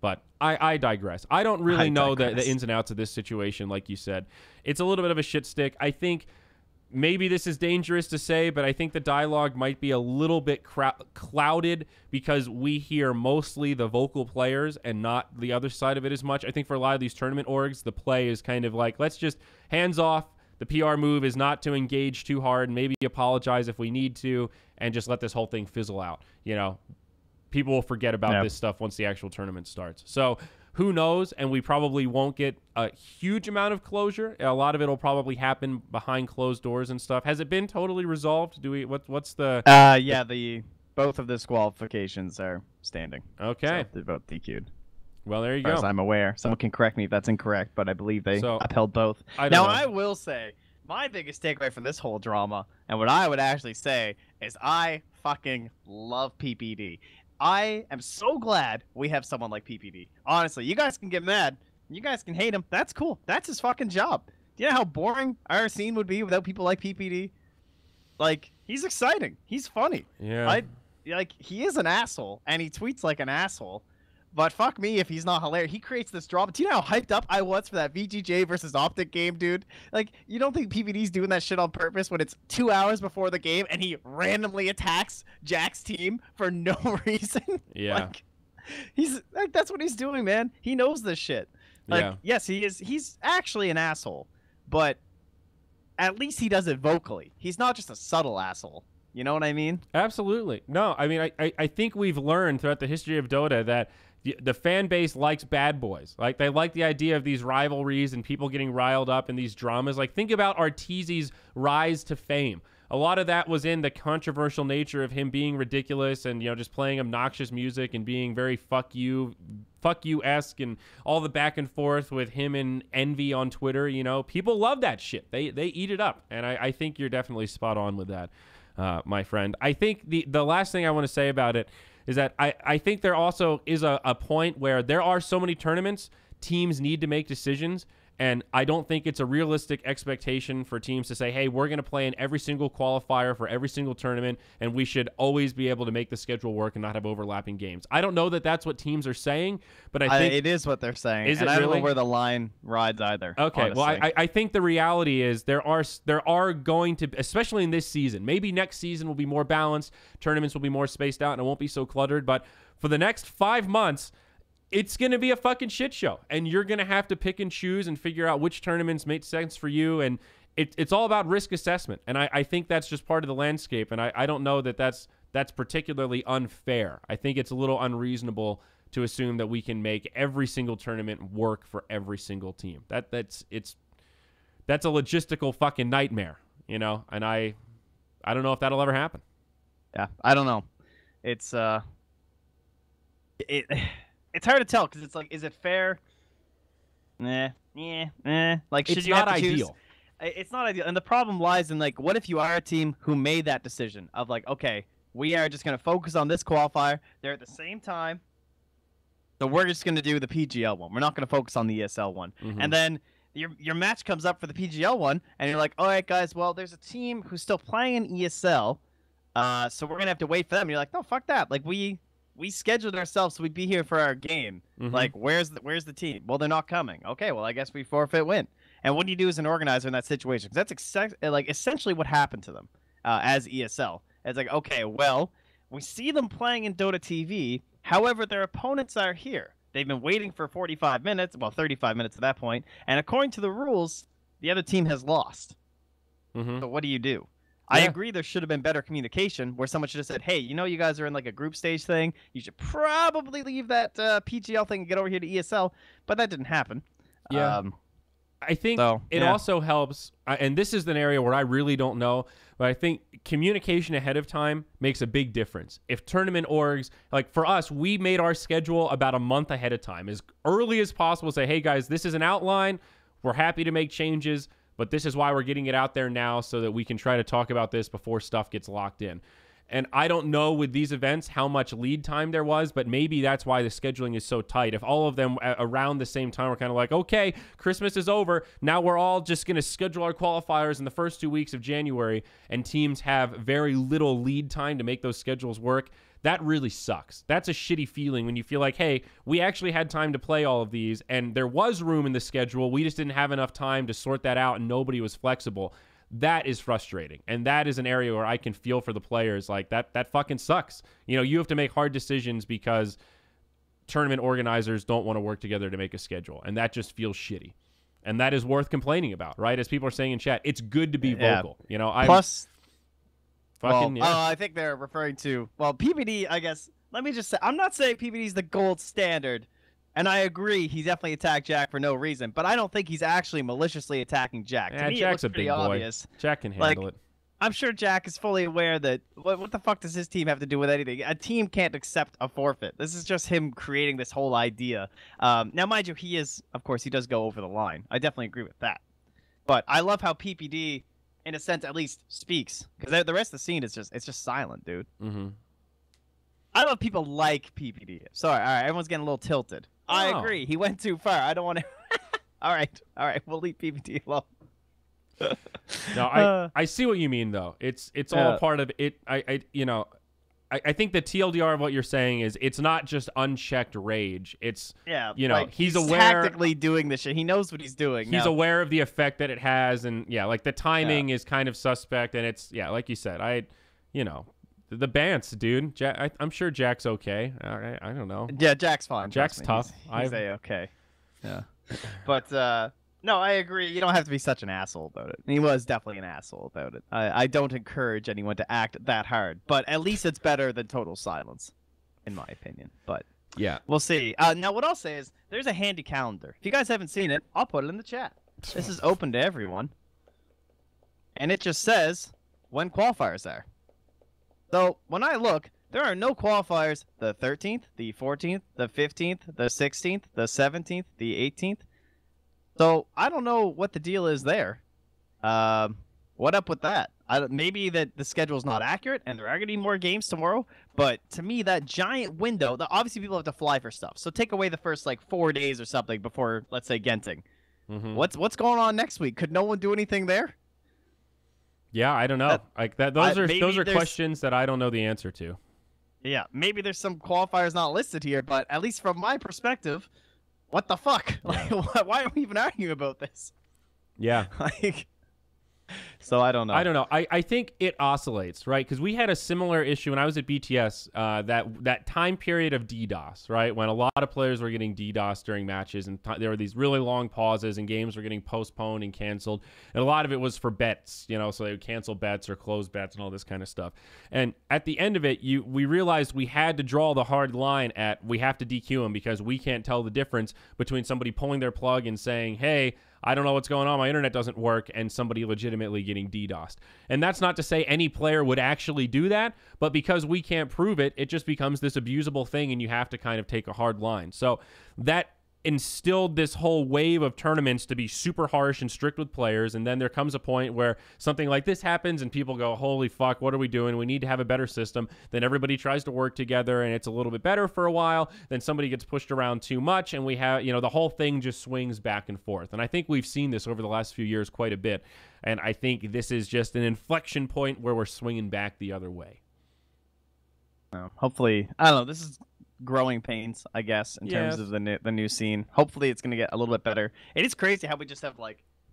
But I digress. I don't really know the ins and outs of this situation, like you said. It's a little bit of a shit stick. I think maybe this is dangerous to say, but I think the dialogue might be a little bit clouded because we hear mostly the vocal players and not the other side of it as much. I think for a lot of these tournament orgs, the play is kind of like, let's just hands off. The PR move is not to engage too hard, maybe apologize if we need to, and just let this whole thing fizzle out. People will forget about this stuff once the actual tournament starts. So who knows? And we probably won't get a huge amount of closure. A lot of it will probably happen behind closed doors and stuff. Has it been totally resolved? What's the? Both of the disqualifications are standing. Okay. So they're both DQ'd. Well, there you go. As I'm aware. Someone can correct me if that's incorrect, but I believe they upheld both. I will say, my biggest takeaway from this whole drama, and what I would actually say, is I fucking love PPD. I am so glad we have someone like PPD. Honestly, you guys can get mad. You guys can hate him. That's cool. That's his fucking job. Do you know how boring our scene would be without people like PPD? Like, he's exciting. He's funny. Yeah. He is an asshole, and he tweets like an asshole. But fuck me if he's not hilarious. He creates this drama. Do you know how hyped up I was for that VGJ versus Optic game, dude? Like, you don't think PPD's doing that shit on purpose when it's 2 hours before the game and he randomly attacks Jack's team for no reason? Yeah. That's what he's doing, man. He knows this shit. Yes, he is. He's actually an asshole, but at least he does it vocally. He's not just a subtle asshole. You know what I mean? Absolutely. No, I mean, I think we've learned throughout the history of Dota that the fan base likes bad boys. Like, they like the idea of these rivalries and people getting riled up in these dramas. Like, think about Arteezy's rise to fame. A lot of that was in the controversial nature of him being ridiculous and, just playing obnoxious music and being very fuck you-esque and all the back and forth with him and Envy on Twitter. People love that shit. They eat it up. And I think you're definitely spot on with that, my friend. I think the last thing I want to say about it is that I think there also is a point where there are so many tournaments, teams need to make decisions, and I don't think it's a realistic expectation for teams to say, hey, we're going to play in every single qualifier for every single tournament, and we should always be able to make the schedule work and not have overlapping games. I don't know that that's what teams are saying, but I think it is what they're saying. Is and it I really? don't know where the line rides either. Okay, honestly. well, I think the reality is there are going to, especially in this season, maybe next season will be more balanced, tournaments will be more spaced out, and it won't be so cluttered, but for the next 5 months, it's going to be a fucking shit show, and you're going to have to pick and choose and figure out which tournaments make sense for you, and it's all about risk assessment, and I think that's just part of the landscape, and I don't know that that's particularly unfair. I think it's a little unreasonable to assume that we can make every single tournament work for every single team. That's a logistical fucking nightmare, and I don't know if that'll ever happen. Yeah, I don't know. It's It's hard to tell because it's like, is it fair? Like, should it's you not have to ideal. choose? It's not ideal, and the problem lies in like, what if you are a team who made that decision of like, okay, we are just gonna focus on this qualifier. They're at the same time, so we're just gonna do the PGL one. We're not gonna focus on the ESL one, and then your match comes up for the PGL one, and you're like, all right, guys, well, there's a team who's still playing in ESL, so we're gonna have to wait for them. And you're like, no, fuck that. Like we scheduled ourselves so we'd be here for our game. Like, where's the team? Well, they're not coming. Okay, well, I guess we forfeit win. And what do you do as an organizer in that situation? Because that's essentially what happened to them as ESL. It's like, okay, well, we see them playing in Dota TV. However, their opponents are here. They've been waiting for 45 minutes, well, 35 minutes at that point. And according to the rules, the other team has lost. So what do you do? I agree there should have been better communication where someone should have said, hey, you guys are in like a group stage thing. You should probably leave that PGL thing and get over here to ESL. But that didn't happen. Yeah. I think it also helps, and this is an area where I really don't know, but I think communication ahead of time makes a big difference. If tournament orgs, like for us, we made our schedule about a month ahead of time, as early as possible, say, hey guys, this is an outline. We're happy to make changes, but this is why we're getting it out there now so that we can try to talk about this before stuff gets locked in. And I don't know with these events how much lead time there was, but maybe that's why the scheduling is so tight. If all of them around the same time were kind of like, okay, Christmas is over, now we're all just going to schedule our qualifiers in the first 2 weeks of January, and teams have very little lead time to make those schedules work, that really sucks. That's a shitty feeling when you feel like, hey, we actually had time to play all of these, and there was room in the schedule. We just didn't have enough time to sort that out, and nobody was flexible. That is frustrating, and that is an area where I can feel for the players. Like, that fucking sucks. You have to make hard decisions because tournament organizers don't want to work together to make a schedule, and that just feels shitty. And that is worth complaining about, right? As people are saying in chat, it's good to be vocal. Plus, fucking, I think they're referring to, PPD, I guess. Let me just say, I'm not saying PPD is the gold standard. And I agree, he definitely attacked Jack for no reason, but I don't think he's actually maliciously attacking Jack. Yeah, to me, Jack's it looks pretty obvious. Boy. Jack can handle it. I'm sure Jack is fully aware that what the fuck does his team have to do with anything? A team can't accept a forfeit. This is just him creating this whole idea. Now, mind you, he does go over the line. I definitely agree with that. But I love how PPD, in a sense, at least speaks, because the rest of the scene is just silent, dude. Mm-hmm. I love people like PPD. Sorry, all right, everyone's getting a little tilted. I agree. He went too far. I don't want to. All right. We'll leave PPD alone. No, I see what you mean though. It's all part of it. I think the TLDR of what you're saying is it's not just unchecked rage. It's he's aware, tactically doing this shit. He knows what he's doing. He's aware of the effect that it has, and like the timing is kind of suspect, and it's like you said. The Bants, dude. I'm sure Jack's okay. I don't know. Yeah, Jack's fine. Jack's tough. He's okay. Yeah. But, no, I agree. You don't have to be such an asshole about it. He was definitely an asshole about it. I don't encourage anyone to act that hard. But at least it's better than total silence, in my opinion. But yeah, we'll see. Now, what I'll say is there's a handy calendar. If you guys haven't seen it, I'll put it in the chat. This is open to everyone. And it just says when qualifiers are. So, when I look, there are no qualifiers the 13th, the 14th, the 15th, the 16th, the 17th, the 18th. So, I don't know what the deal is there. What up with that? Maybe that the schedule's not accurate and there are going to be more games tomorrow. But to me, that giant window, obviously people have to fly for stuff. So, take away the first, 4 days or something before, let's say, Genting. Mm-hmm. What's going on next week? Could no one do anything there? Yeah, I don't know. Those are questions that I don't know the answer to. Yeah, maybe there's some qualifiers not listed here, but at least from my perspective, what the fuck? Why are we even arguing about this? Yeah. So I don't know. I think it oscillates, right? Because we had a similar issue when I was at BTS, that time period of DDoS, right? When a lot of players were getting DDoS during matches, and there were these really long pauses, and games were getting postponed and canceled. And a lot of it was for bets, so they would cancel bets or close bets and all this kind of stuff. And at the end of it, we realized we had to draw the hard line at we have to DQ them because we can't tell the difference between somebody pulling their plug and saying, hey, I don't know what's going on, my internet doesn't work, and somebody legitimately getting DDoSed. And that's not to say any player would actually do that, but because we can't prove it, it just becomes this abusable thing, and you have to kind of take a hard line. So that instilled this whole wave of tournaments to be super harsh and strict with players, and then there comes a point where something like this happens and people go, holy fuck, what are we doing? We need to have a better system. Then everybody tries to work together and it's a little bit better for a while. Then somebody gets pushed around too much and we have, the whole thing just swings back and forth. And I think we've seen this over the last few years quite a bit. And I think this is just an inflection point where we're swinging back the other way. Hopefully, I don't know, this is growing pains, I guess, in terms of the new scene. Hopefully it's going to get a little bit better. It is crazy how we just have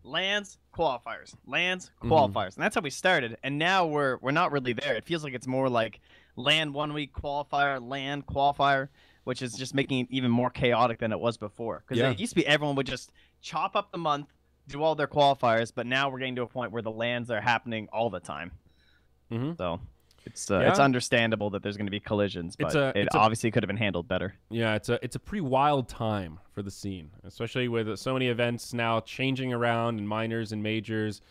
lands, qualifiers, lands, qualifiers. And that's how we started. And now we're not really there. It feels like it's more like land 1 week qualifier, land qualifier, which is just making it even more chaotic than it was before. Because it used to be everyone would just chop up the month, do all their qualifiers, but now we're getting to a point where the lands are happening all the time. So it's understandable that there's going to be collisions, but it obviously could have been handled better. Yeah, it's a pretty wild time for the scene, especially with so many events now changing around and minors and majors,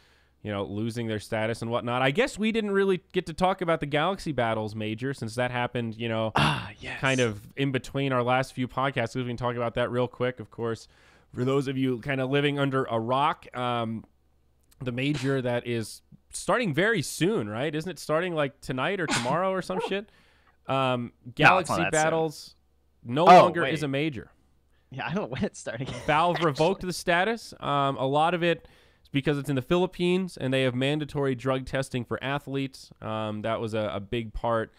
losing their status and whatnot. I guess we didn't really get to talk about the Galaxy Battles major since that happened, Yes. kind of in between our last few podcasts. We can talk about that real quick, of course. For those of you kind of living under a rock, the major that is starting very soon, right? Isn't it starting like tonight or tomorrow or some shit? Galaxy Battles no longer is a major. Yeah, I don't know when it's starting. Valve revoked the status. A lot of it is because it's in the Philippines and they have mandatory drug testing for athletes. That was a big part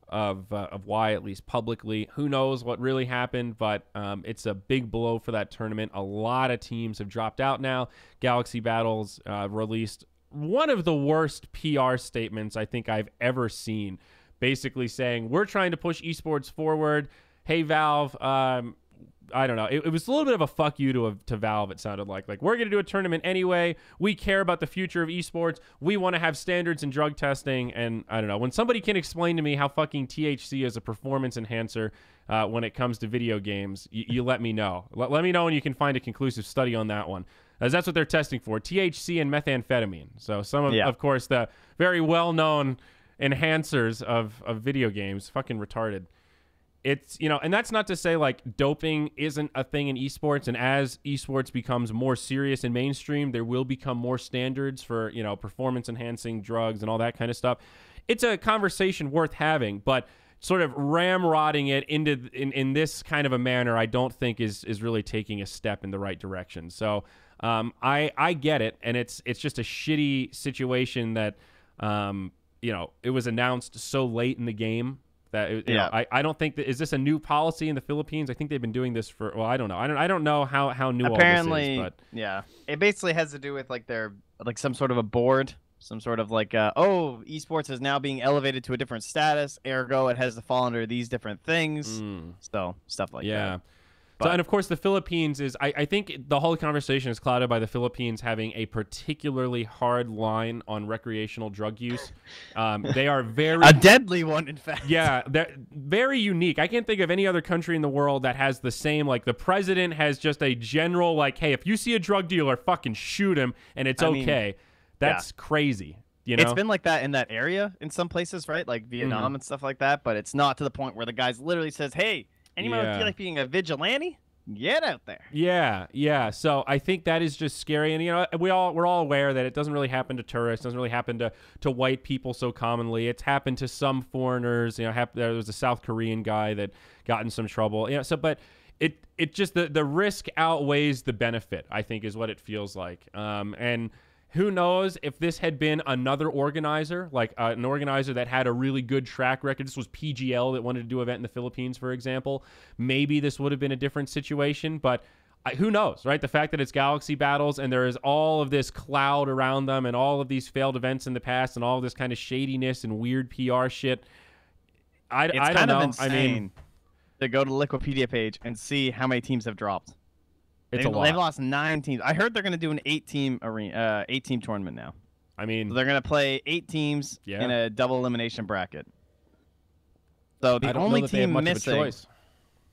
of why, at least publicly. Who knows what really happened, but it's a big blow for that tournament. A lot of teams have dropped out now. Galaxy Battles released one of the worst PR statements I think I've ever seen, basically saying, we're trying to push esports forward. Hey, Valve, I don't know. It was a little bit of a fuck you to Valve, it sounded like. Like, we're going to do a tournament anyway. We care about the future of esports. We want to have standards in drug testing. And I don't know. When somebody can explain to me how fucking THC is a performance enhancer when it comes to video games, you let me know. Let me know when you can find a conclusive study on that one. As that's what they're testing for, THC and methamphetamine. So some of course, the very well-known enhancers of video games. Fucking retarded. It's, and that's not to say like doping isn't a thing in esports. And as esports becomes more serious and mainstream, there will become more standards for, performance enhancing drugs and all that kind of stuff. It's a conversation worth having, but sort of ramrodding it in this kind of a manner, I don't think is really taking a step in the right direction. So I get it. And it's just a shitty situation that, it was announced so late in the game. That I don't think that is this a new policy in the Philippines. I think they've been doing this for I don't know. I don't know how new apparently all this is, but it basically has to do with like their like some sort of a board, some sort of like esports is now being elevated to a different status, ergo it has to fall under these different things. So stuff like that. So, and of course, the Philippines is, I think the whole conversation is clouded by the Philippines having a particularly hard line on recreational drug use. They are a deadly one, in fact. Yeah, they're very unique. I can't think of any other country in the world that has the same, like the president has just a general, like, hey, if you see a drug dealer, fucking shoot him, and it's okay. That's crazy. It's been like that in that area in some places, right? Like Vietnam and stuff like that, but it's not to the point where the guy literally says, hey, anyone feel like being a vigilante? Get out there. Yeah. So I think that is just scary, and we're all aware that it doesn't really happen to tourists, doesn't really happen to white people so commonly. It's happened to some foreigners. There was a South Korean guy that got in some trouble. But it just the risk outweighs the benefit, I think, is what it feels like. And who knows if this had been another organizer, like an organizer that had a really good track record. This was PGL that wanted to do an event in the Philippines, for example. Maybe this would have been a different situation, but who knows, right? The fact that it's Galaxy Battles and there is all of this cloud around them and all of these failed events in the past and all of this kind of shadiness and weird PR shit. I don't know. It's kind of insane to go to the Wikipedia page and see how many teams have dropped. They've lost 9 teams. I heard they're going to do an 8-team tournament now. So they're going to play 8 teams in a double elimination bracket. So the only team missing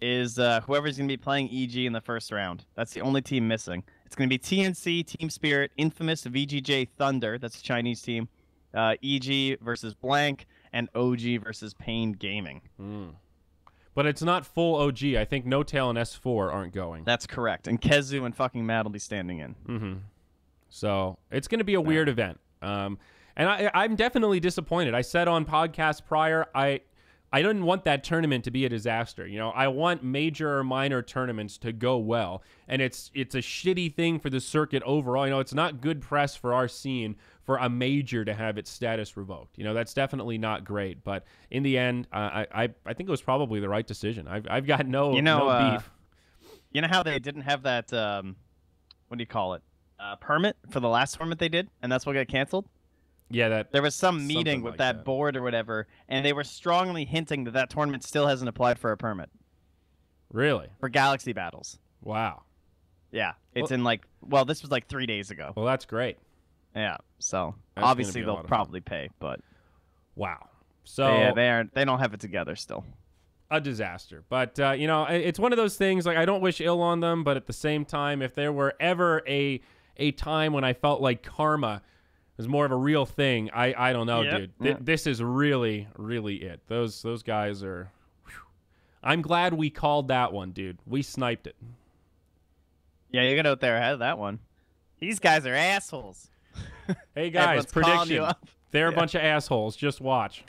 is whoever's going to be playing EG in the first round. That's the only team missing. It's going to be TNC, Team Spirit, Infamous, VGJ, Thunder. That's the Chinese team. EG versus Blank, and OG versus Pain Gaming. But it's not full OG. I think No Tail and S4 aren't going. That's correct. And Kezu and fucking Matt will be standing in. So it's going to be a weird event. And I'm definitely disappointed. I said on podcasts prior, I didn't want that tournament to be a disaster. I want major or minor tournaments to go well. And it's a shitty thing for the circuit overall. It's not good press for our scene for a major to have its status revoked. That's definitely not great. But in the end, I think it was probably the right decision. I've got no beef. You know how they didn't have that, what do you call it, permit for the last tournament they did, and that's what got canceled? Yeah, there was some meeting with that board or whatever, and they were strongly hinting that tournament still hasn't applied for a permit. Really? For Galaxy Battles. Wow. Yeah, it's in this was 3 days ago. Well, that's great. Yeah, so obviously they'll probably pay, but Wow. So yeah, they don't have it together still. A disaster. But, you know, it's one of those things, like, I don't wish ill on them, but at the same time, if there were ever a time when I felt like karma was more of a real thing, I don't know, dude. This is really, really it. Those guys are... Whew. I'm glad we called that one, dude. We sniped it. Yeah, you got out there ahead of that one. These guys are assholes. Hey, guys, prediction. They're a bunch of assholes. Just watch.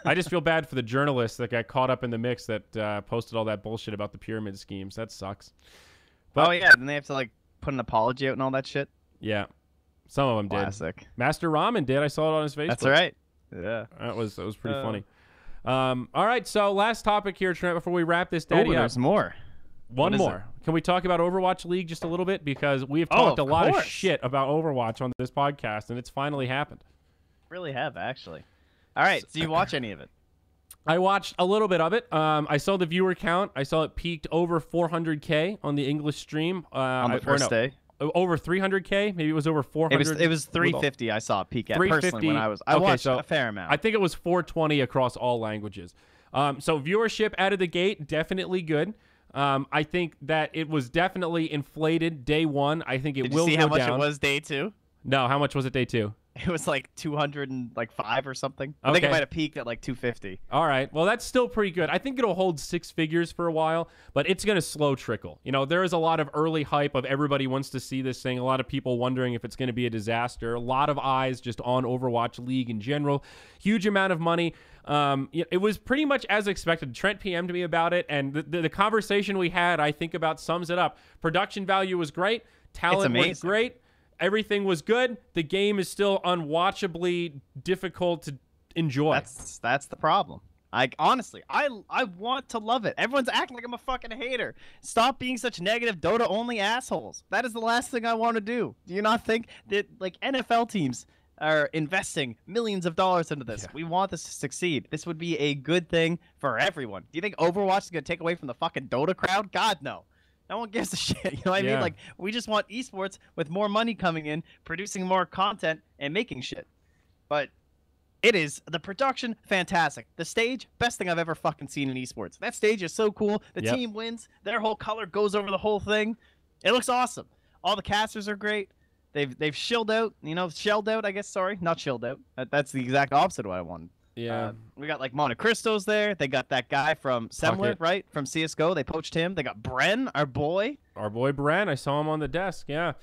I just feel bad for the journalists that got caught up in the mix that posted all that bullshit about the pyramid schemes. That sucks. But, oh, yeah. Then they have to, like, put an apology out and all that shit? Yeah. Some of them Classic. did. Master Ramen did. I saw it on his Facebook. That's right. Yeah. That was pretty funny. All right, so last topic here, Trent, before we wrap this daddy up. There's more. One more. Can we talk about Overwatch League just a little bit? Because we have talked a lot of shit about Overwatch on this podcast, and it's finally happened. Really have, actually. All right, so you watch any of it? I watched a little bit of it. I saw the viewer count. I saw it peaked over 400K on the English stream. On the first day? Over 300K? Maybe it was over 400. It was 350 I saw it peak at personally when I watched a fair amount. I think it was 420 across all languages. So viewership out of the gate, definitely good. I think that it was definitely inflated day one. I think it will go down. Did you see how much it was day two? No, how much was it day two? It was like 205 or something. I think it might have peaked at like 250. All right. Well, that's still pretty good. I think it'll hold six figures for a while, but it's going to slow trickle. You know, there is a lot of early hype of everybody wants to see this thing. A lot of people wondering if it's going to be a disaster. A lot of eyes just on Overwatch League in general. Huge amount of money. It was pretty much as expected. Trent PM'd me about it, and the conversation we had, I think, about sums it up. Production value was great. Talent was great. Everything was good. The game is still unwatchably difficult to enjoy. That's the problem. Honestly, I want to love it. Everyone's acting like I'm a fucking hater. Stop being such negative Dota-only assholes. That is the last thing I want to do. Do you not think that, like, NFL teams are investing millions of dollars into this? Yeah. We want this to succeed. This would be a good thing for everyone. Do you think Overwatch is going to take away from the fucking Dota crowd? God, no. No one gives a shit. You know what I mean? Like, we just want esports with more money coming in, producing more content, and making shit. But it is the production, fantastic. The stage, best thing I've ever fucking seen in esports. That stage is so cool. The team wins. Their whole color goes over the whole thing. It looks awesome. All the casters are great. They've shelled out. You know, shelled out, I guess. Sorry, not chilled out. That's the exact opposite of what I wanted. Yeah. We got like Monte Cristo's there. They got that guy from Semler, right? From CSGO. They poached him. They got Bren, our boy. Our boy Bren. I saw him on the desk. Yeah.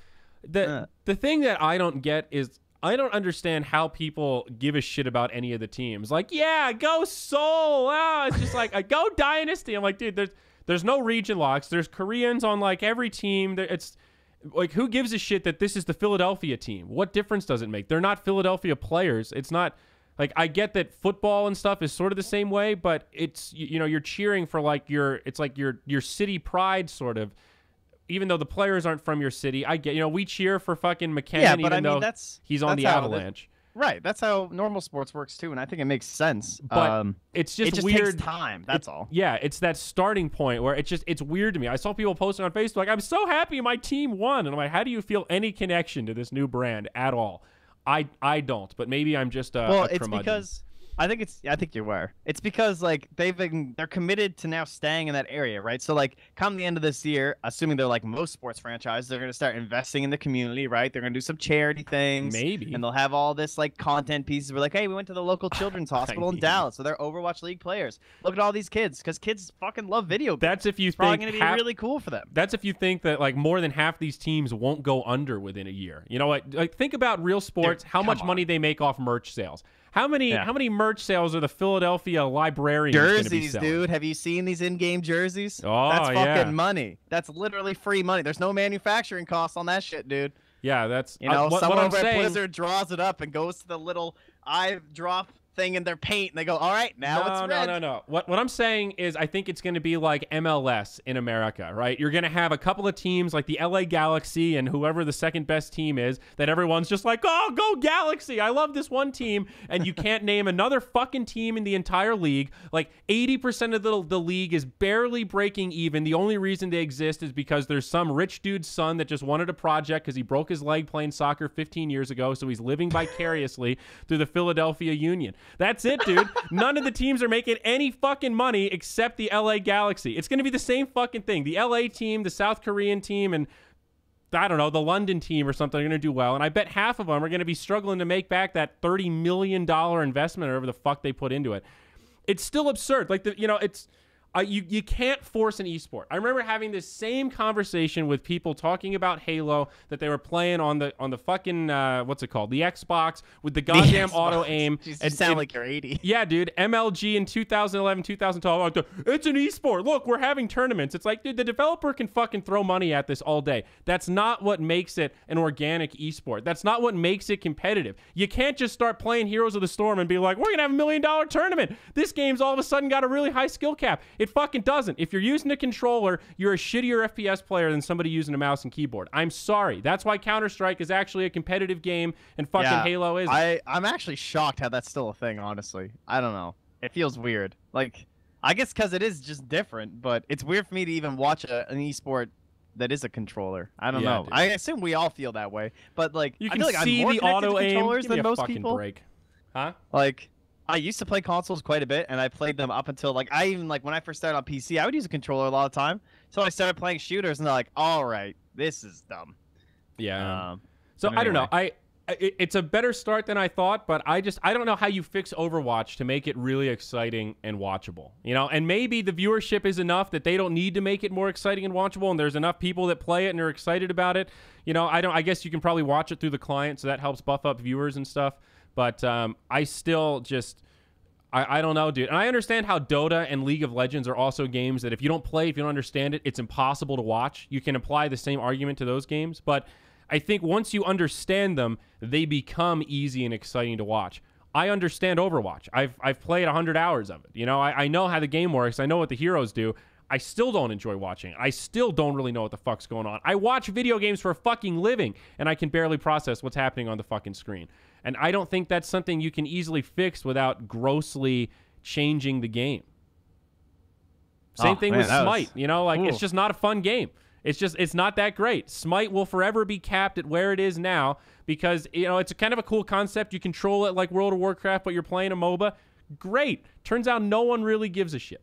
The thing that I don't get is I don't understand how people give a shit about any of the teams. Like, yeah, go Seoul. It's just like, go Dynasty. I'm like, dude, there's no region locks. There's Koreans on like every team. It's like, who gives a shit that this is the Philadelphia team? What difference does it make? They're not Philadelphia players. It's not... Like, I get that football and stuff is sort of the same way, but it's, you know, you're cheering for like your city pride sort of, even though the players aren't from your city. I get, you know, we cheer for fucking McKinnon even though he's on the Avalanche. Right. That's how normal sports works too, and I think it makes sense. But it's just weird. It just takes time. That's all. Yeah, it's that starting point where it's weird to me. I saw people posting on Facebook like, I'm so happy my team won. And I'm like, how do you feel any connection to this new brand at all? I don't, but maybe I'm just a it's because I think you're aware. It's because like they're committed to now staying in that area, right? So like come the end of this year, assuming they're like most sports franchises, they're going to start investing in the community, right? They're going to do some charity things, maybe, and they'll have all this like content pieces. We're like, hey, we went to the local children's hospital in Dallas, so they're Overwatch League players. Look at all these kids, because kids fucking love video games. That's if you it's probably going to be really cool for them. That's if you think that like more than half these teams won't go under within a year. You know what? Like think about real sports, how much money they make off merch sales. How many merch sales are the Philadelphia Librarians jerseys, dude? Have you seen these in-game jerseys? Oh, that's fucking money. That's literally free money. There's no manufacturing costs on that shit, dude. Yeah, that's someone at Blizzard draws it up and goes to the little eye drop thing in their paint, and they go, all right, now it's red. No. What I'm saying is I think it's going to be like MLS in America, right? You're going to have a couple of teams like the LA Galaxy and whoever the second best team is that everyone's just like, oh, go Galaxy. I love this one team. And you can't name another fucking team in the entire league. Like 80% of the league is barely breaking even. The only reason they exist is because there's some rich dude's son that just wanted a project because he broke his leg playing soccer 15 years ago. So he's living vicariously through the Philadelphia Union. That's it, dude. None of the teams are making any fucking money except the LA Galaxy. It's going to be the same fucking thing. The LA team, the South Korean team, and I don't know, the London team or something are going to do well. And I bet half of them are going to be struggling to make back that $30 million investment or whatever the fuck they put into it. It's still absurd. Like, it's... You can't force an esport. I remember having this same conversation with people talking about Halo that they were playing on the fucking what's it called, the Xbox, with the goddamn auto aim. You sound like you're 80. Yeah, dude. MLG in 2011, 2012. It's an esport. Look, we're having tournaments. It's like, dude, the developer can fucking throw money at this all day. That's not what makes it an organic esport. That's not what makes it competitive. You can't just start playing Heroes of the Storm and be like, we're gonna have $1 million tournament. This game's all of a sudden got a really high skill cap. It fucking doesn't. If you're using a controller, you're a shittier FPS player than somebody using a mouse and keyboard. I'm sorry. That's why Counter-Strike is actually a competitive game and fucking Halo isn't. I'm actually shocked how that's still a thing, honestly. I don't know. It feels weird. Like, I guess because it is just different, but it's weird for me to even watch an esport that is a controller. I don't know. Dude. I assume we all feel that way, but like, you can I feel like see I'm more the connected auto to aim. controllers Give me than a most fucking people. break. Huh? Like, I used to play consoles quite a bit, and I played them up until, like, I even, like, when I first started on PC, I would use a controller a lot of the time. So I started playing shooters, and they're like, all right, this is dumb. Yeah. So anyway. I don't know. It's a better start than I thought, but I don't know how you fix Overwatch to make it really exciting and watchable. And maybe the viewership is enough that they don't need to make it more exciting and watchable, and there's enough people that play it and are excited about it. I guess you can probably watch it through the client, so that helps buff up viewers and stuff. But I still just, I don't know, dude. And I understand how Dota and League of Legends are also games that if you don't play, if you don't understand it, it's impossible to watch. You can apply the same argument to those games. But I think once you understand them, they become easy and exciting to watch. I understand Overwatch. I've played 100 hours of it. I know how the game works. I know what the heroes do. I still don't enjoy watching it. I still don't really know what the fuck's going on. I watch video games for a fucking living, and I can barely process what's happening on the fucking screen. And I don't think that's something you can easily fix without grossly changing the game. Same thing with Smite. It's just not a fun game. It's not that great. Smite will forever be capped at where it is now because, it's a kind of a cool concept. You control it like World of Warcraft, but you're playing a MOBA. Great. Turns out no one really gives a shit.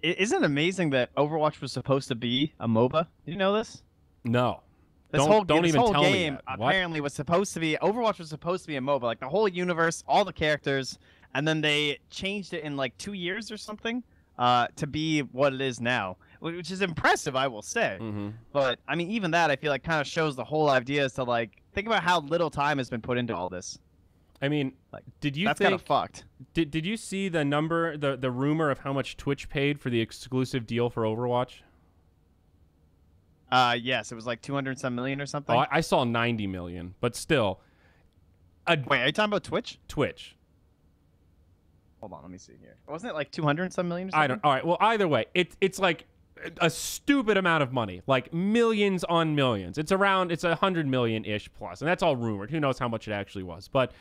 Isn't it amazing that Overwatch was supposed to be a MOBA? Do you know this? No. This whole game me apparently was supposed to be, Overwatch was supposed to be a MOBA, like the whole universe, all the characters, and then they changed it in like 2 years or something to be what it is now, which is impressive, I will say. Mm-hmm. But I mean, even that I feel like kind of shows the whole idea is to like think about how little time has been put into all this. I mean, did you that's think, kind of fucked. Did you see the number, the rumor of how much Twitch paid for the exclusive deal for Overwatch? Yes, it was like 200-some million or something. Oh, I saw 90 million, but still. Wait, are you talking about Twitch? Twitch. Hold on, let me see here. Wasn't it like 200-some million or something? All right, well, either way, it's like a stupid amount of money, like millions on millions. It's 100 million-ish plus, and that's all rumored. Who knows how much it actually was, but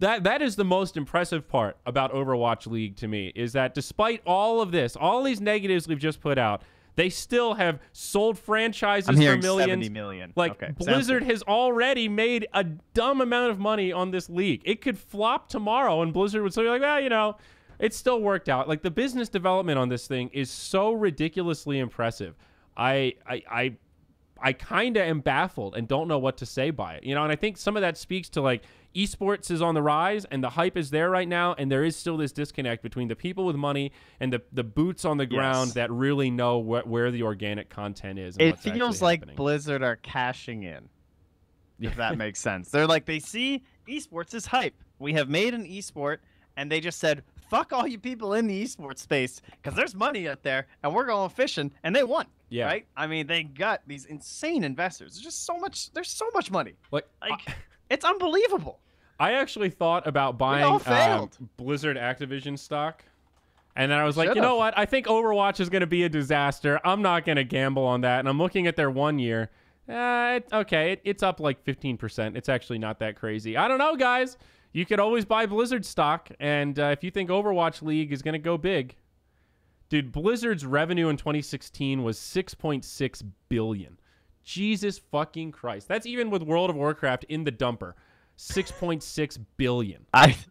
that is the most impressive part about Overwatch League to me, is that despite all of this, all these negatives we've just put out, they still have sold franchises for millions. 70 million. Like, okay, Blizzard has already made a dumb amount of money on this league. It could flop tomorrow, and Blizzard would still be like, well, it still worked out. Like, the business development on this thing is so ridiculously impressive. I kind of am baffled and don't know what to say by it. And I think some of that speaks to, like, esports is on the rise and the hype is there right now, and there is still this disconnect between the people with money and the boots on the ground that really know where the organic content is. And it feels like happening. Blizzard are cashing in, if that makes sense. They're like, they see esports is hype. We have made an esport, and they just said, fuck all you people in the esports space, because there's money out there, and we're going fishing, and they won. Yeah. Right? I mean, they got these insane investors. There's just so much. There's so much money. It's unbelievable. I actually thought about buying Blizzard Activision stock. And then I was like, you know what? I think Overwatch is going to be a disaster. I'm not going to gamble on that. And I'm looking at their 1 year. It's up like 15%. It's actually not that crazy. I don't know, guys. You could always buy Blizzard stock. And if you think Overwatch League is going to go big. Dude, Blizzard's revenue in 2016 was $6.6 billion. Jesus fucking Christ. That's even with World of Warcraft in the dumper. $6.6 billion.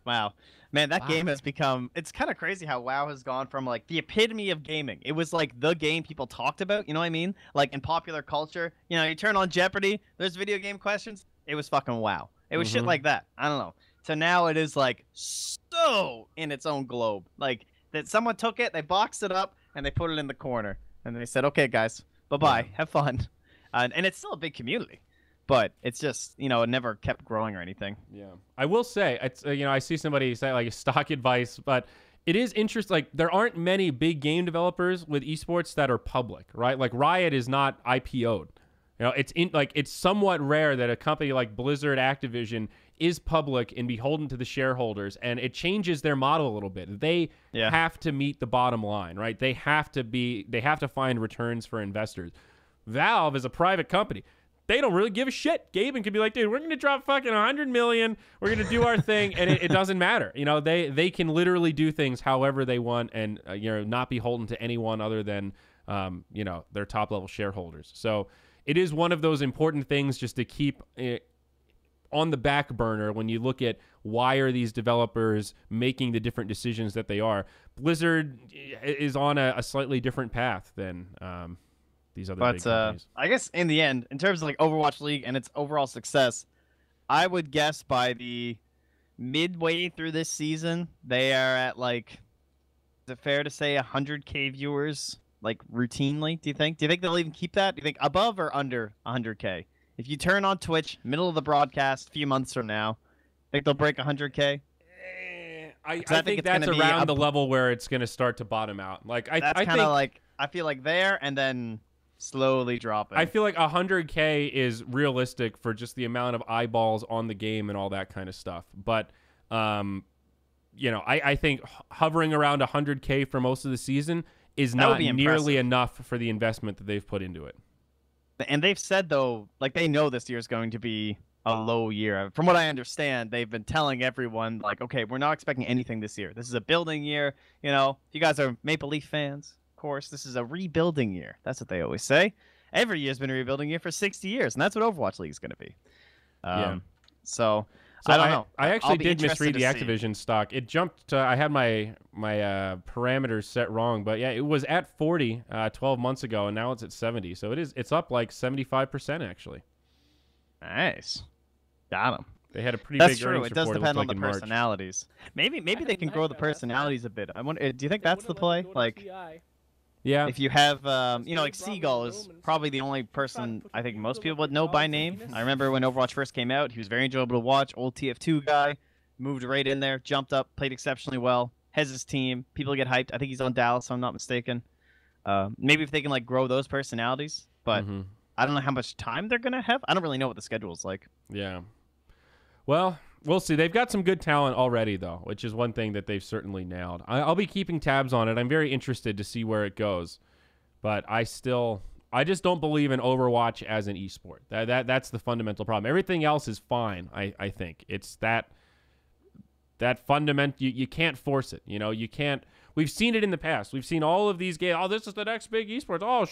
Wow. Man, that Wow. game has become, it's kind of crazy how WoW has gone from like the epitome of gaming. It was like the game people talked about, you know what I mean? Like in popular culture, you know, you turn on Jeopardy, there's video game questions. It was fucking WoW. It was shit like that. I don't know. So now it is like so in its own globe. Like that someone took it, they boxed it up, and they put it in the corner. And they said, okay, guys, bye-bye. Yeah. Have fun. And it's still a big community. But it's just, you know, it never kept growing or anything. Yeah, I will say, it's you know, I see somebody say like stock advice, but it is interesting. Like there aren't many big game developers with esports that are public, right? Like Riot is not IPO'd. You know, it's somewhat rare that a company like Blizzard, Activision is public and beholden to the shareholders, and it changes their model a little bit. They have to meet the bottom line, right? They have to find returns for investors. Valve is a private company. They don't really give a shit. Gaben could be like, dude, we're going to drop fucking 100 million. We're going to do our thing. And it doesn't matter. You know, they can literally do things however they want and, you know, not beholden to anyone other than, you know, their top level shareholders. So it is one of those important things just to keep on the back burner when you look at why are these developers making the different decisions that they are. Blizzard is on a slightly different path than these other big companies. I guess in the end, in terms of like Overwatch League and its overall success, I would guess by the midway through this season, they are at like, is it fair to say 100K viewers like routinely? Do you think? Do you think they'll even keep that? Do you think above or under 100K? If you turn on Twitch, middle of the broadcast, a few months from now, think they'll break 100K? I think that's around the level where it's going to start to bottom out. Like I think like I feel like there and then slowly dropping. I feel like 100K is realistic for just the amount of eyeballs on the game and all that kind of stuff. But, you know, I think hovering around 100K for most of the season is not nearly enough for the investment that they've put into it. And they've said, though, like they know this year is going to be a low year. From what I understand, they've been telling everyone, like, okay, we're not expecting anything this year. This is a building year. You know, if you guys are Maple Leaf fans, course, this is a rebuilding year. That's what they always say. Every year's been a rebuilding year for 60 years, and that's what Overwatch League is going to be. So I don't know. I actually did misread the Activision stock. It jumped to, I had my parameters set wrong, but yeah, it was at 40 12 months ago, and now it's at 70. So it's up like 75% actually. Nice. Got him. They had a pretty That's big true. earnings It does report, depend on like the personalities. Maybe they can grow the personalities a bit. I wonder. Do you think that's the play? Like, yeah, if you have, you know, like Seagull is probably the only person I think most people would know by name. I remember when Overwatch first came out, he was very enjoyable to watch. Old TF2 guy, moved right in there, jumped up, played exceptionally well. Has his team. People get hyped. I think he's on Dallas, if I'm not mistaken. Maybe if they can like grow those personalities, but I don't know how much time they're gonna have. I don't really know what the schedule is like. Yeah. Well, we'll see. They've got some good talent already, though, which is one thing that they've certainly nailed. I'll be keeping tabs on it. I'm very interested to see where it goes, but I just don't believe in Overwatch as an esport. That's the fundamental problem. Everything else is fine. I think it's that fundamental. You can't force it. You know, you can't. We've seen it in the past. We've seen all of these games. Oh, this is the next big esports. Oh,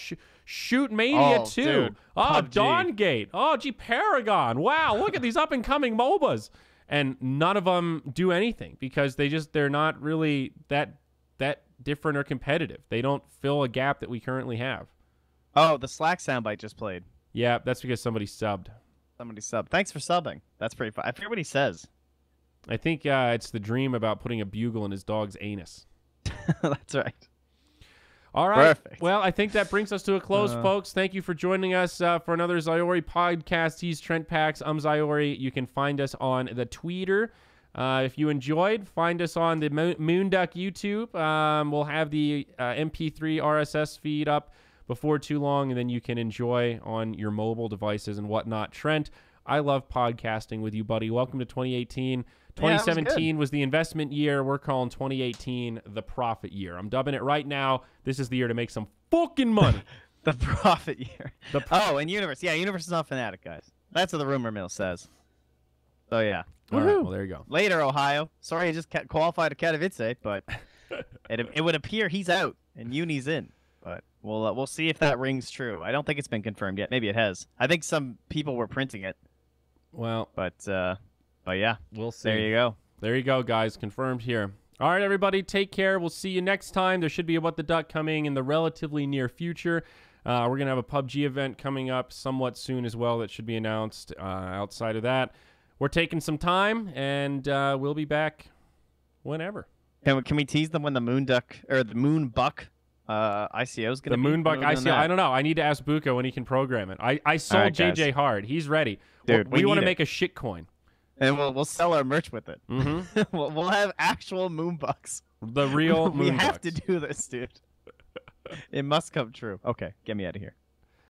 Shoot Mania 2. Dude, oh, PUBG. Dawngate. Oh, gee, Paragon. Wow, look at these up-and-coming MOBAs. And none of them do anything because they're not really that different or competitive. They don't fill a gap that we currently have. Oh, the Slack soundbite just played. Yeah, that's because somebody subbed. Somebody subbed. Thanks for subbing. That's pretty fun. I forget what he says. I think it's the dream about putting a bugle in his dog's anus. That's right. All right. Perfect. Well, I think that brings us to a close, folks. Thank you for joining us for another Zyori podcast. He's Trent Pax. I'm Zyori. You can find us on the Twitter. If you enjoyed, find us on the MOONDUCK YouTube. We'll have the MP3 RSS feed up before too long, and then you can enjoy on your mobile devices and whatnot. Trent, I love podcasting with you, buddy. Welcome to 2018. 2017 was the investment year. We're calling 2018 the profit year. I'm dubbing it right now. This is the year to make some fucking money. The profit year. And Universe. Yeah, Universe is not Fnatic, guys. That's what the rumor mill says. So, yeah. All right, well, there you go. Later, Ohio. Sorry, I just qualified to Katowice, but it would appear he's out and Uni's in. But we'll see if that rings true. I don't think it's been confirmed yet. Maybe it has. I think some people were printing it. Well, but yeah, we'll see. There you go. There you go, guys. Confirmed here. All right, everybody, take care. We'll see you next time. There should be a What the Duck coming in the relatively near future. We're going to have a PUBG event coming up somewhat soon as well that should be announced. Outside of that, we're taking some time, and we'll be back whenever. Can we tease them when the Moonduck or the Moonbuck ICO is going to be? The Moonbuck ICO? I don't know. I need to ask Buka when he can program it. I sold right, JJ hard. He's ready. Dude, we want to make a shit coin. And we'll sell our merch with it. Mm-hmm. we'll have actual Moonbucks. The real Moonbucks. We have to do this, dude. It must come true. Okay, get me out of here.